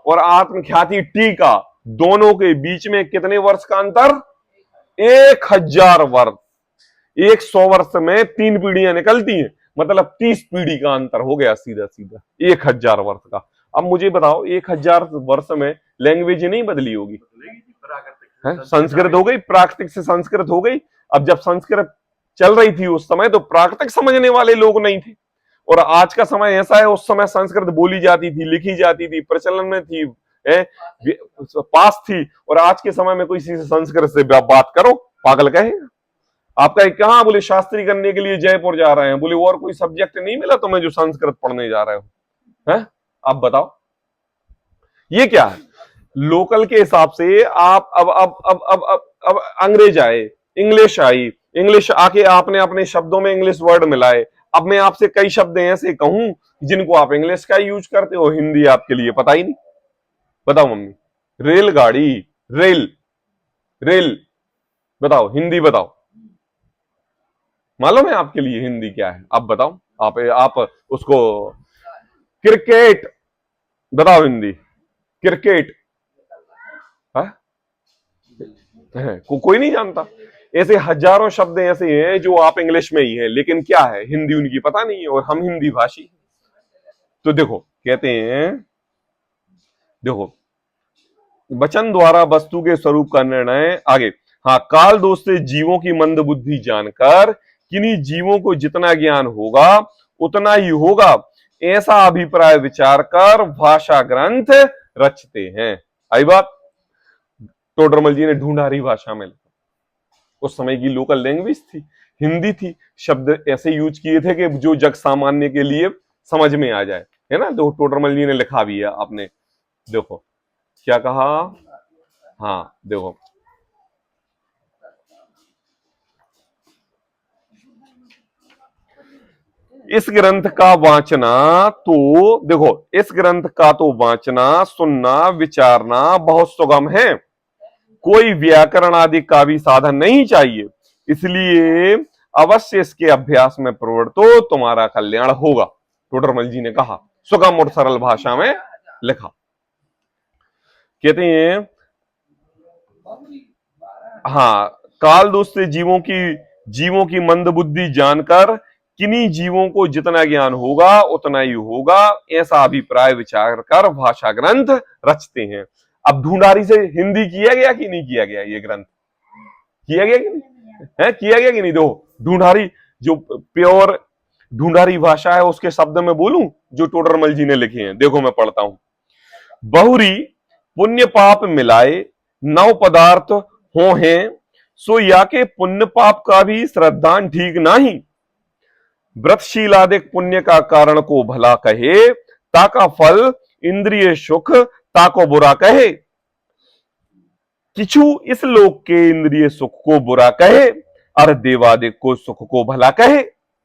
और आत्मख्याति टीका, दोनों के बीच में कितने वर्ष का अंतर? 1000 वर्ष। 100 वर्ष में 3 पीढ़ियां निकलती हैं, मतलब 30 पीढ़ी का अंतर हो गया सीधा सीधा 1000 वर्ष का। अब मुझे बताओ, 1000 वर्ष में लैंग्वेज नहीं बदली होगी? संस्कृत हो गई, प्राकृतिक से संस्कृत हो गई। अब जब संस्कृत चल रही थी उस समय, तो प्राकृतिक समझने वाले लोग नहीं थे, और आज का समय ऐसा है, उस समय संस्कृत बोली जाती थी, लिखी जाती थी, प्रचलन में थी, पास थी। और आज के समय में कोई से संस्कृत से बात करो, पागल कहेगा। आपका कहाँ? बोले शास्त्री करने के लिए जयपुर जा रहे हैं। बोले और कोई सब्जेक्ट नहीं मिला तुम्हें जो संस्कृत पढ़ने जा रहे हो? हैं? आप बताओ, ये क्या है? लोकल के हिसाब से आप अब अंग्रेज आए, इंग्लिश आई, इंग्लिश आके आपने अपने शब्दों में इंग्लिश वर्ड मिलाए। अब मैं आपसे कई शब्द ऐसे कहूं जिनको आप इंग्लिश का यूज करते हो, हिंदी आपके लिए पता ही नहीं। बताओ मम्मी, रेलगाड़ी, रेल, रेल, बताओ हिंदी बताओ, मालूम है आपके लिए हिंदी क्या है? आप बताओ, आप उसको क्रिकेट बताओ हिंदी, क्रिकेट कोई नहीं जानता। ऐसे हजारों शब्द ऐसे हैं जो आप इंग्लिश में ही है, लेकिन क्या है, हिंदी उनकी पता नहीं है, और हम हिंदी भाषी। तो देखो, कहते हैं, देखो, वचन द्वारा वस्तु के स्वरूप का निर्णय, आगे, हाँ, काल दोष से जीवों की मंद बुद्धि जानकर किन्हीं जीवों को जितना ज्ञान होगा उतना ही होगा, ऐसा अभिप्राय विचार कर भाषा ग्रंथ रचते हैं। आई बात। टोडरमल जी ने ढूंढारी भाषा में, उस समय की लोकल लैंग्वेज थी, हिंदी थी, शब्द ऐसे यूज किए थे कि जो जग सामान्य के लिए समझ में आ जाए, है ना। तो टोडरमल जी ने लिखा भी है, आपने देखो क्या कहा। हाँ देखो, इस ग्रंथ का वाचना तो देखो, इस ग्रंथ का तो वाचना सुनना विचारना बहुत सुगम है, कोई व्याकरण आदि का भी साधन नहीं चाहिए, इसलिए अवश्य इसके अभ्यास में प्रवृत्तो तुम्हारा कल्याण होगा। टोडरमल जी ने कहा, सुगम और सरल भाषा में लिखा। कहते हैं हाँ, काल दोष से जीवों की मंद बुद्धि जानकर किन्हीं जीवों को जितना ज्ञान होगा उतना ही होगा, ऐसा अभिप्राय विचार कर भाषा ग्रंथ रचते हैं। अब ढूंढारी से हिंदी किया गया कि नहीं किया गया, ये ग्रंथ किया गया कि नहीं है, किया गया कि नहीं। दो ढूंढारी, जो प्योर ढूंढारी भाषा है उसके शब्द में बोलूं जो टोडरमल जी ने लिखे हैं, देखो मैं पढ़ता हूं। बहुरी पुण्य पाप मिलाए नव पदार्थ हो हैं, सो या के पुण्य पाप का भी श्रद्धान ठीक नहीं, व्रतशीलादिक पुण्य का कारण को भला कहे, ताका फल इंद्रिय सुख ताको बुरा कहे, किछु इस लोक के इंद्रिय सुख को बुरा कहे, और देवादिक को सुख को भला कहे।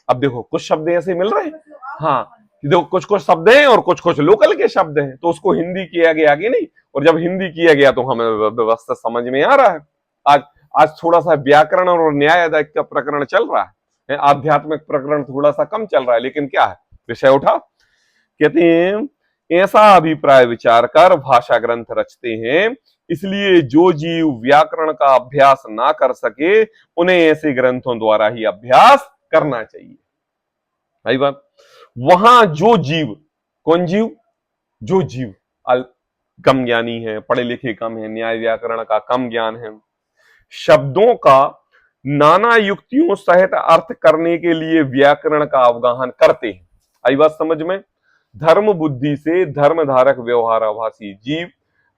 अब देखो कुछ शब्द ऐसे मिल रहे हैं, हाँ देखो कुछ कुछ शब्द हैं और कुछ कुछ लोकल के शब्द हैं, तो उसको हिंदी किया गया कि नहीं, और जब हिंदी किया गया तो हमें व्यवस्था समझ में आ रहा है। आज आज थोड़ा सा व्याकरण और न्याय का प्रकरण चल रहा है, आध्यात्मिक प्रकरण थोड़ा सा कम चल रहा है, लेकिन क्या है विषय उठा। कहते हैं ऐसा अभिप्राय विचार कर भाषा ग्रंथ रचते हैं, इसलिए जो जीव व्याकरण का अभ्यास ना कर सके उन्हें ऐसे ग्रंथों द्वारा ही अभ्यास करना चाहिए। सही बात। वहां जो जीव, कौन जीव, जो जीव कम ज्ञानी है, पढ़े लिखे कम है, न्याय व्याकरण का कम ज्ञान है, शब्दों का नाना युक्तियों सहित अर्थ करने के लिए व्याकरण का अवगाहन करते हैं। आई बात समझ में। धर्म बुद्धि से धर्म धारक व्यवहाराभासी जीव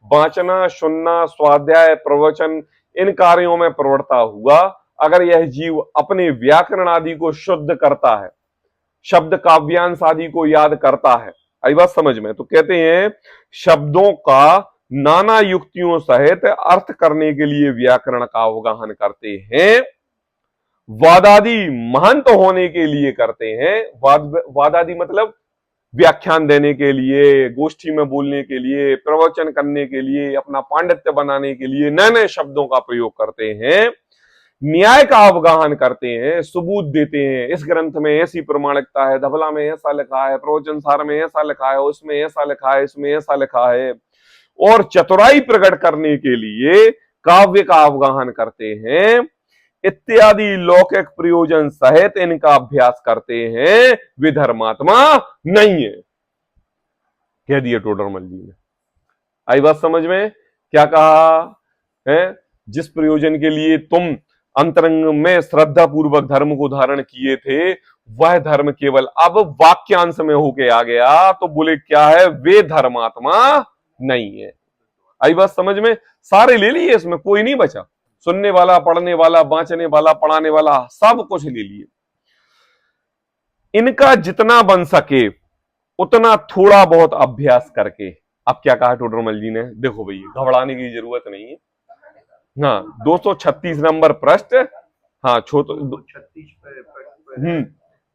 वाचना सुनना स्वाध्याय प्रवचन इन कार्यों में प्रवृत्ता हुआ, अगर यह जीव अपने व्याकरण आदि को शुद्ध करता है, शब्द काव्यांश आदि को याद करता है, आई बात समझ में, तो कहते हैं शब्दों का नाना युक्तियों सहित अर्थ करने के लिए व्याकरण का अवगाहन करते हैं, वादादि महंत होने के लिए करते हैं। वादादि मतलब व्याख्यान देने के लिए, गोष्ठी में बोलने के लिए, प्रवचन करने के लिए, अपना पांडित्य बनाने के लिए नए नए शब्दों का प्रयोग करते हैं, न्याय का अवगाहन करते हैं, सबूत देते हैं, इस ग्रंथ में ऐसी प्रमाणिकता है, धबला में ऐसा लिखा है, प्रवचन सार में ऐसा लिखा है, उसमें ऐसा लिखा है, इसमें ऐसा लिखा है, और चतुराई प्रकट करने के लिए काव्य का अवगाहन करते हैं, इत्यादि लौकिक प्रयोजन सहित इनका अभ्यास करते हैं, वे धर्मात्मा नहीं है, कह दिया टोडरमल जी ने। आई बात समझ में। क्या कहा है, जिस प्रयोजन के लिए तुम अंतरंग में श्रद्धा पूर्वक धर्म को धारण किए थे, वह धर्म केवल अब वाक्यांश में होके आ गया, तो बोले क्या है, वे धर्मात्मा नहीं है। आई बात समझ में। सारे ले लिए, इसमें कोई नहीं बचा, सुनने वाला, पढ़ने वाला, बांचने वाला, पढ़ाने वाला, सब कुछ ले लिए। इनका जितना बन सके उतना थोड़ा बहुत अभ्यास करके। अब क्या कहा टोडरमल जी ने, देखो भैया घबराने की जरूरत नहीं है। हाँ 236 नंबर पृष्ठ, हाँ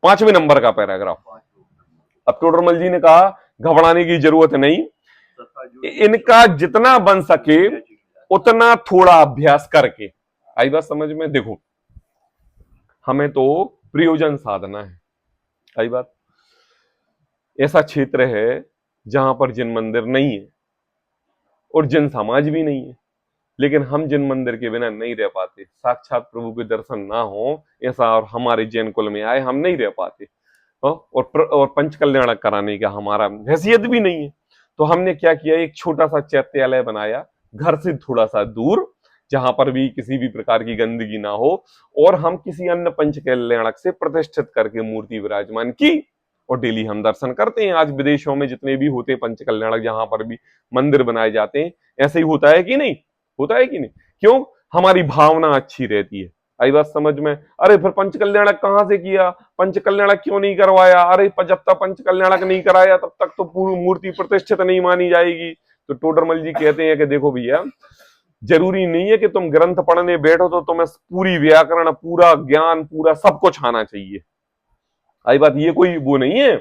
5वें नंबर का पैराग्राफ। अब टोडरमल जी ने कहा घबराने की जरूरत नहीं, इनका जितना बन सके उतना थोड़ा अभ्यास करके। आई बात समझ में। देखो हमें तो प्रयोजन साधना है, आई बात। ऐसा क्षेत्र है जहां पर जिन मंदिर नहीं है और जिन समाज भी नहीं है, लेकिन हम जिन मंदिर के बिना नहीं रह पाते, साक्षात प्रभु के दर्शन ना हो ऐसा, और हमारे जैन कुल में आए हम नहीं रह पाते, और पंच कल्याण कराने का हमारा हैसियत भी नहीं है, तो हमने क्या किया, एक छोटा सा चैत्यालय बनाया घर से थोड़ा सा दूर, जहां पर भी किसी भी प्रकार की गंदगी ना हो, और हम किसी अन्य पंच कल्याणक से प्रतिष्ठित करके मूर्ति विराजमान की, और डेली हम दर्शन करते हैं। आज विदेशों में जितने भी होते हैं पंच कल्याणक, जहां पर भी मंदिर बनाए जाते हैं, ऐसे ही होता है कि नहीं, होता है कि नहीं? क्यों? हमारी भावना अच्छी रहती है। आई बात समझ में? अरे फिर पंच कल्याणक कहां से किया, पंच कल्याणक क्यों नहीं करवाया? अरे जब तक पंच कल्याणक नहीं कराया तब तक तो पूरी मूर्ति प्रतिष्ठित नहीं मानी जाएगी। तो टोडरमल जी कहते हैं कि देखो भैया, जरूरी नहीं है कि तुम ग्रंथ पढ़ने बैठो तो तुम्हें पूरी व्याकरण, पूरा ज्ञान, पूरा सब कुछ आना चाहिए। आई बात, ये कोई वो नहीं है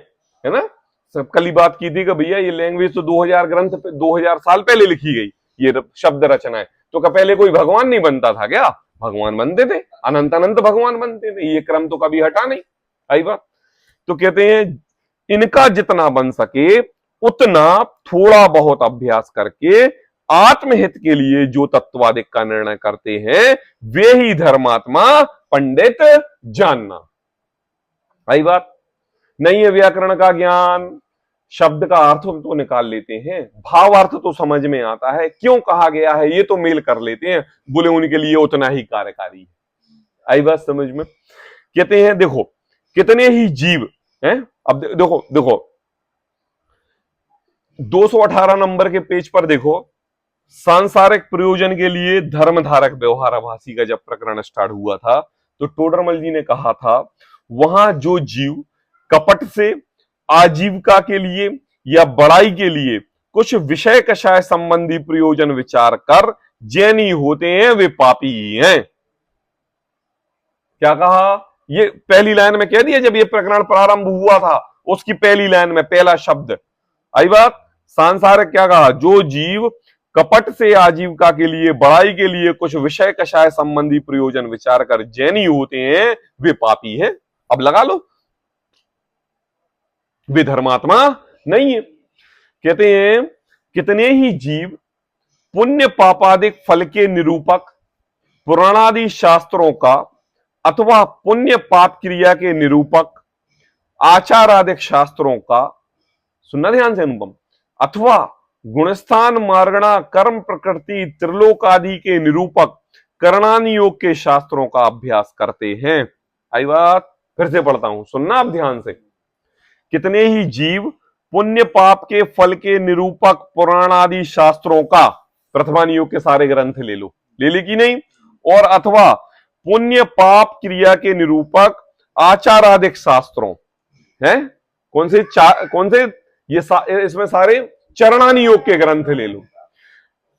ना? सब कल ही बात की थी कि भैया ये लैंग्वेज तो 2000 ग्रंथ 2000 साल पहले लिखी गई, ये शब्द रचना है। तो क्या पहले कोई भगवान नहीं बनता था क्या? भगवान बनते थे, अनंत अनंत भगवान बनते थे, ये क्रम तो कभी हटा नहीं। आई बात। तो कहते हैं इनका जितना बन सके उतना थोड़ा बहुत अभ्यास करके आत्महित के लिए जो तत्वादिक का निर्णय करते हैं वे ही धर्मात्मा पंडित जानना। आई बात। नहीं है व्याकरण का ज्ञान, शब्द का अर्थ तो निकाल लेते हैं, भावार्थ तो समझ में आता है, क्यों कहा गया है ये तो मेल कर लेते हैं, बोले उनके लिए उतना ही कार्यकारी है। आई बात समझ में? कहते हैं देखो कितने ही जीव हैं। अब देखो देखो 218 नंबर के पेज पर देखो, सांसारिक प्रयोजन के लिए धर्मधारक व्यवहाराभासी का जब प्रकरण स्टार्ट हुआ था तो टोडरमल जी ने कहा था वहां जो जीव कपट से आजीविका के लिए या बड़ाई के लिए कुछ विषय कषाय संबंधी प्रयोजन विचार कर जैनी होते हैं वे पापी ही हैं। क्या कहा? ये पहली लाइन में कह दिया, जब ये प्रकरण प्रारंभ हुआ था उसकी पहली लाइन में पहला शब्द। आई बात। सांसारिक क्या कहा? जो जीव कपट से आजीविका के लिए, बड़ाई के लिए कुछ विषय कषाय संबंधी प्रयोजन विचार कर जैनी होते हैं वे पापी हैं। अब लगा लो, वे धर्मात्मा नहीं है। कहते हैं कितने ही जीव पुण्य पापादिक फल के निरूपक पुराणादि शास्त्रों का अथवा पुण्य पाप क्रिया के निरूपक आचारादिक शास्त्रों का, सुनना ध्यान से अनुपम, अथवा गुणस्थान मार्गणा कर्म प्रकृति त्रिलोक आदि के निरूपक करणानि योग के शास्त्रों का अभ्यास करते हैं। आई बात, फिर से पढ़ता हूं, सुनना आप ध्यान से। कितने ही जीव पुण्य पाप के फल के निरूपक पुराण आदि शास्त्रों का, प्रथमान योग के सारे ग्रंथ ले लो, ले ली कि नहीं, और अथवा पुण्य पाप क्रिया के निरूपक आचारादिक शास्त्रों हैं, कौन से ये इसमें सारे चरणानि योग के ग्रंथ ले लो,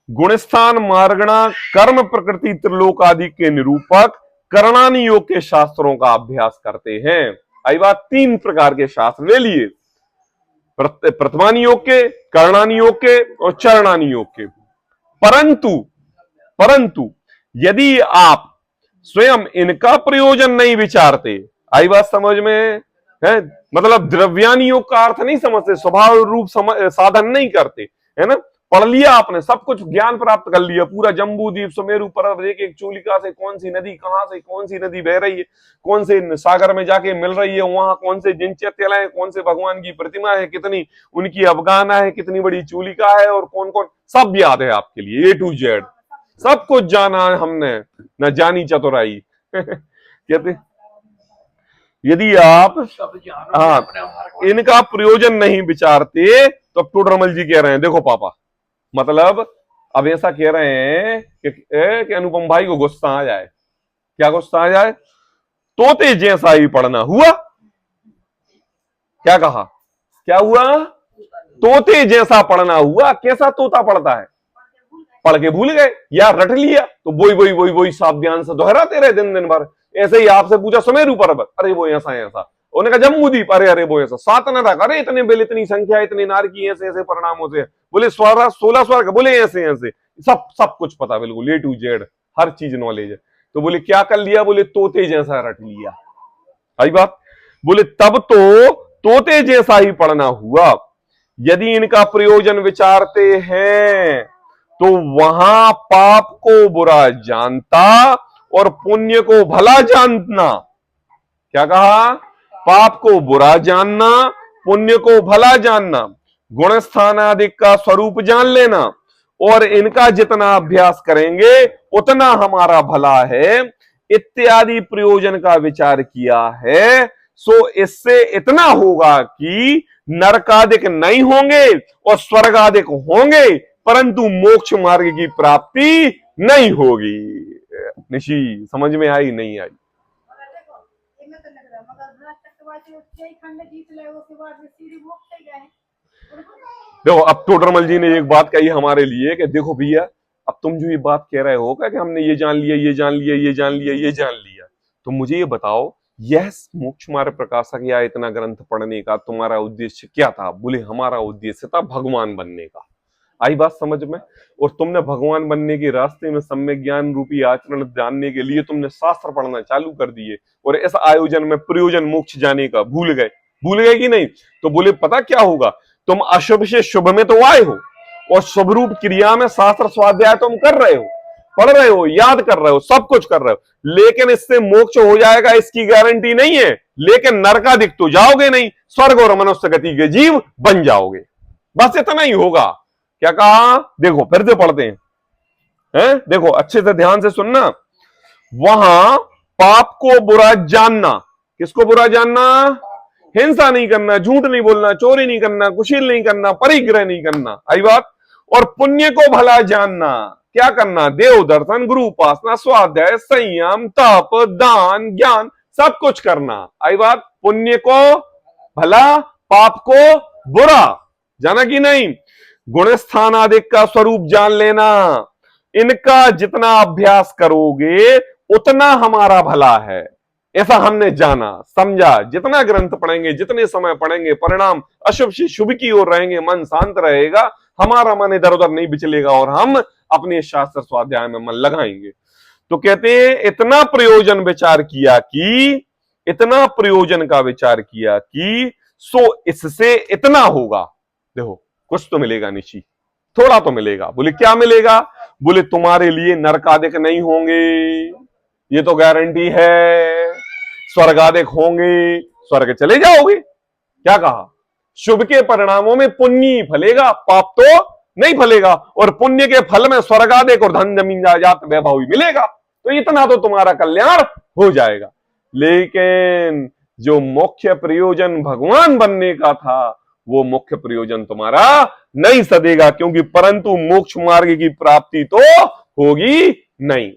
गुणस्थान मार्गणा कर्म प्रकृति त्रिलोक आदि के निरूपक करणानि योग के शास्त्रों का अभ्यास करते हैं। आई बात, 3 प्रकार के शास्त्र ले लिए, प्रथमानि योग के, करणानि योग के और चरणानि योग के। परंतु यदि आप स्वयं इनका प्रयोजन नहीं विचारते, आई बात समझ में है, मतलब द्रव्यानि योग का अर्थ नहीं समझते, स्वभाव रूप साधन नहीं करते, है ना, पढ़ लिया आपने, सब कुछ ज्ञान प्राप्त कर लिया, पूरा जम्बू द्वीप सुमेरु पर्वत एक चूलिका से कौन सी नदी कहां से कौन सी नदी बह रही है, कौन से सागर में जाके मिल रही है, वहां कौन से जिनचैत्य है, कौन से भगवान की प्रतिमा है, कितनी उनकी अवगाहना है, कितनी बड़ी चूलिका है, और कौन कौन, सब याद है आपके लिए, A to Z सब कुछ जाना है हमने, न जानी चतुराई कहते। यदि आप इनका प्रयोजन नहीं विचारते तो टोडरमल जी कह रहे हैं, देखो पापा, मतलब अब ऐसा कह रहे हैं कि अनुपम भाई को गुस्सा आ जाए। क्या गुस्सा आ जाए? तोते जैसा ही पढ़ना हुआ। क्या कहा? क्या हुआ? तोते जैसा पढ़ना हुआ। कैसा तोता पढ़ता है? पढ़ के भूल गए या रट लिया, तो वही सावधान से दोहराते रहे दिन भर। ऐसे ही आपसे पूछा सुमेरु पर्वत, अरे वो ऐसा ऐसा, उन्होंने कहा जम्बूद्वीप, अरे वो ऐसा, 7 नरक, अरे इतने बेल, इतनी संख्या, इतने नार की, ऐसे ऐसे परिणामों से, बोले 16 स्वर्ग, बोले ऐसे ऐसे, सब कुछ पता बिल्कुल A to Z, हर चीज नॉलेज है। तो बोले क्या कर लिया? बोले तोते जैसा रट लिया। आई बात। बोले तब तो तोते जैसा ही पढ़ना हुआ। यदि इनका प्रयोजन विचारते हैं तो वहां पाप को बुरा जानता और पुण्य को भला जानना। क्या कहा? पाप को बुरा जानना, पुण्य को भला जानना, गुणस्थान आदि का स्वरूप जान लेना, और इनका जितना अभ्यास करेंगे उतना हमारा भला है इत्यादि प्रयोजन का विचार किया है। सो इससे इतना होगा कि नरकादिक नहीं होंगे और स्वर्गादिक होंगे, परंतु मोक्ष मार्ग की प्राप्ति नहीं होगी। निशी समझ में आई नहीं आई? देखो अब टोडरमल जी ने एक बात कही हमारे लिए कि देखो भैया, अब तुम जो ये बात कह रहे हो कि हमने ये जान लिया, ये जान लिया, ये जान लिया, ये जान लिया, तो मुझे ये बताओ, यह मोक्ष मार्ग प्रकाशक या इतना ग्रंथ पढ़ने का तुम्हारा उद्देश्य क्या था? बोले हमारा उद्देश्य था भगवान बनने का। आई बात समझ में? और तुमने भगवान बनने के रास्ते में सम्यक ज्ञान रूपी आचरण जानने के लिए तुमने शास्त्र पढ़ना चालू कर दिए, और इस आयोजन में प्रयोजन मोक्ष जाने का भूल गए कि नहीं? तो बोले पता क्या होगा, तुम अशुभ से शुभ में तो आए हो, और शुभ रूप क्रिया में शास्त्र स्वाध्याय तुम कर रहे हो, पढ़ रहे हो, याद कर रहे हो, सब कुछ कर रहे हो, लेकिन इससे मोक्ष हो जाएगा इसकी गारंटी नहीं है। लेकिन नरकादिक तो जाओगे नहीं, स्वर्ग और मनुष्य गति के जीव बन जाओगे। बस इतना ही होगा। क्या कहा? देखो फिर से पढ़ते हैं, देखो अच्छे से ध्यान से सुनना। वहां पाप को बुरा जानना, किसको बुरा जानना? हिंसा नहीं करना, झूठ नहीं बोलना, चोरी नहीं करना, कुशील नहीं करना, परिग्रह नहीं करना, आई बात। और पुण्य को भला जानना, क्या करना? देव दर्शन, गुरु उपासना, स्वाध्याय, संयम, तप, दान, ज्ञान, सब कुछ करना, आई बात। पुण्य को भला, पाप को बुरा, जाना कि नहीं? गुण स्थान आदि का स्वरूप जान लेना, इनका जितना अभ्यास करोगे उतना हमारा भला है, ऐसा हमने जाना समझा। जितना ग्रंथ पढ़ेंगे, जितने समय पढ़ेंगे, परिणाम अशुभ से शुभ की ओर रहेंगे, मन शांत रहेगा, हमारा मन इधर उधर नहीं बिचलेगा और हम अपने शास्त्र स्वाध्याय में मन लगाएंगे। तो कहते हैं इतना प्रयोजन विचार किया कि, इतना प्रयोजन का विचार किया कि सो इससे इतना होगा। देखो कुछ तो मिलेगा निशी, थोड़ा तो मिलेगा। बोले क्या मिलेगा? बोले तुम्हारे लिए नरकादिक नहीं होंगे, ये तो गारंटी है। स्वर्गादिक होंगे, स्वर्ग चले जाओगे। क्या कहा? शुभ के परिणामों में पुण्य ही फलेगा, पाप तो नहीं फलेगा, और पुण्य के फल में स्वर्गादिक और धन जमीन जायदाद वैभव ही मिलेगा। तो इतना तो तुम्हारा कल्याण हो जाएगा। लेकिन जो मुख्य प्रयोजन भगवान बनने का था, वो मुख्य प्रयोजन तुम्हारा नहीं सदेगा, क्योंकि परंतु मोक्ष मार्ग की प्राप्ति तो होगी नहीं।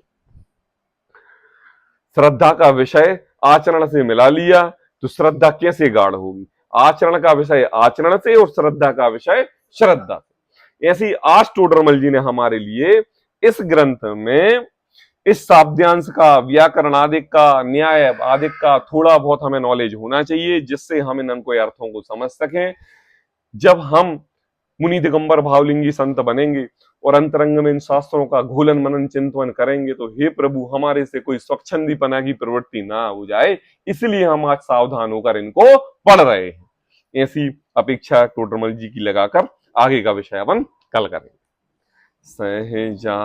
श्रद्धा का विषय आचरण से मिला लिया तो श्रद्धा कैसे गाढ़ होगी? आचरण का विषय आचरण से और श्रद्धा का विषय श्रद्धा से। ऐसी आज टोडरमल जी ने हमारे लिए इस ग्रंथ में इस शाब्दांश का, व्याकरण आदि का, न्याय आदि का थोड़ा बहुत हमें नॉलेज होना चाहिए, जिससे हम इन अनको अर्थों को समझ सकें। जब हम मुनि दिगंबर भावलिंगी संत बनेंगे और अंतरंग में इन शास्त्रों का घोलन मनन चिंतन करेंगे, तो हे प्रभु हमारे से कोई स्वच्छंदीपना की प्रवृत्ति ना हो जाए, इसलिए हम आज सावधान होकर इनको पढ़ रहे हैं। ऐसी अपेक्षा टोडरमल जी की लगाकर आगे का विषय अपन कल करेंगे। सहजानंदी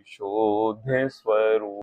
शोध स्वरूप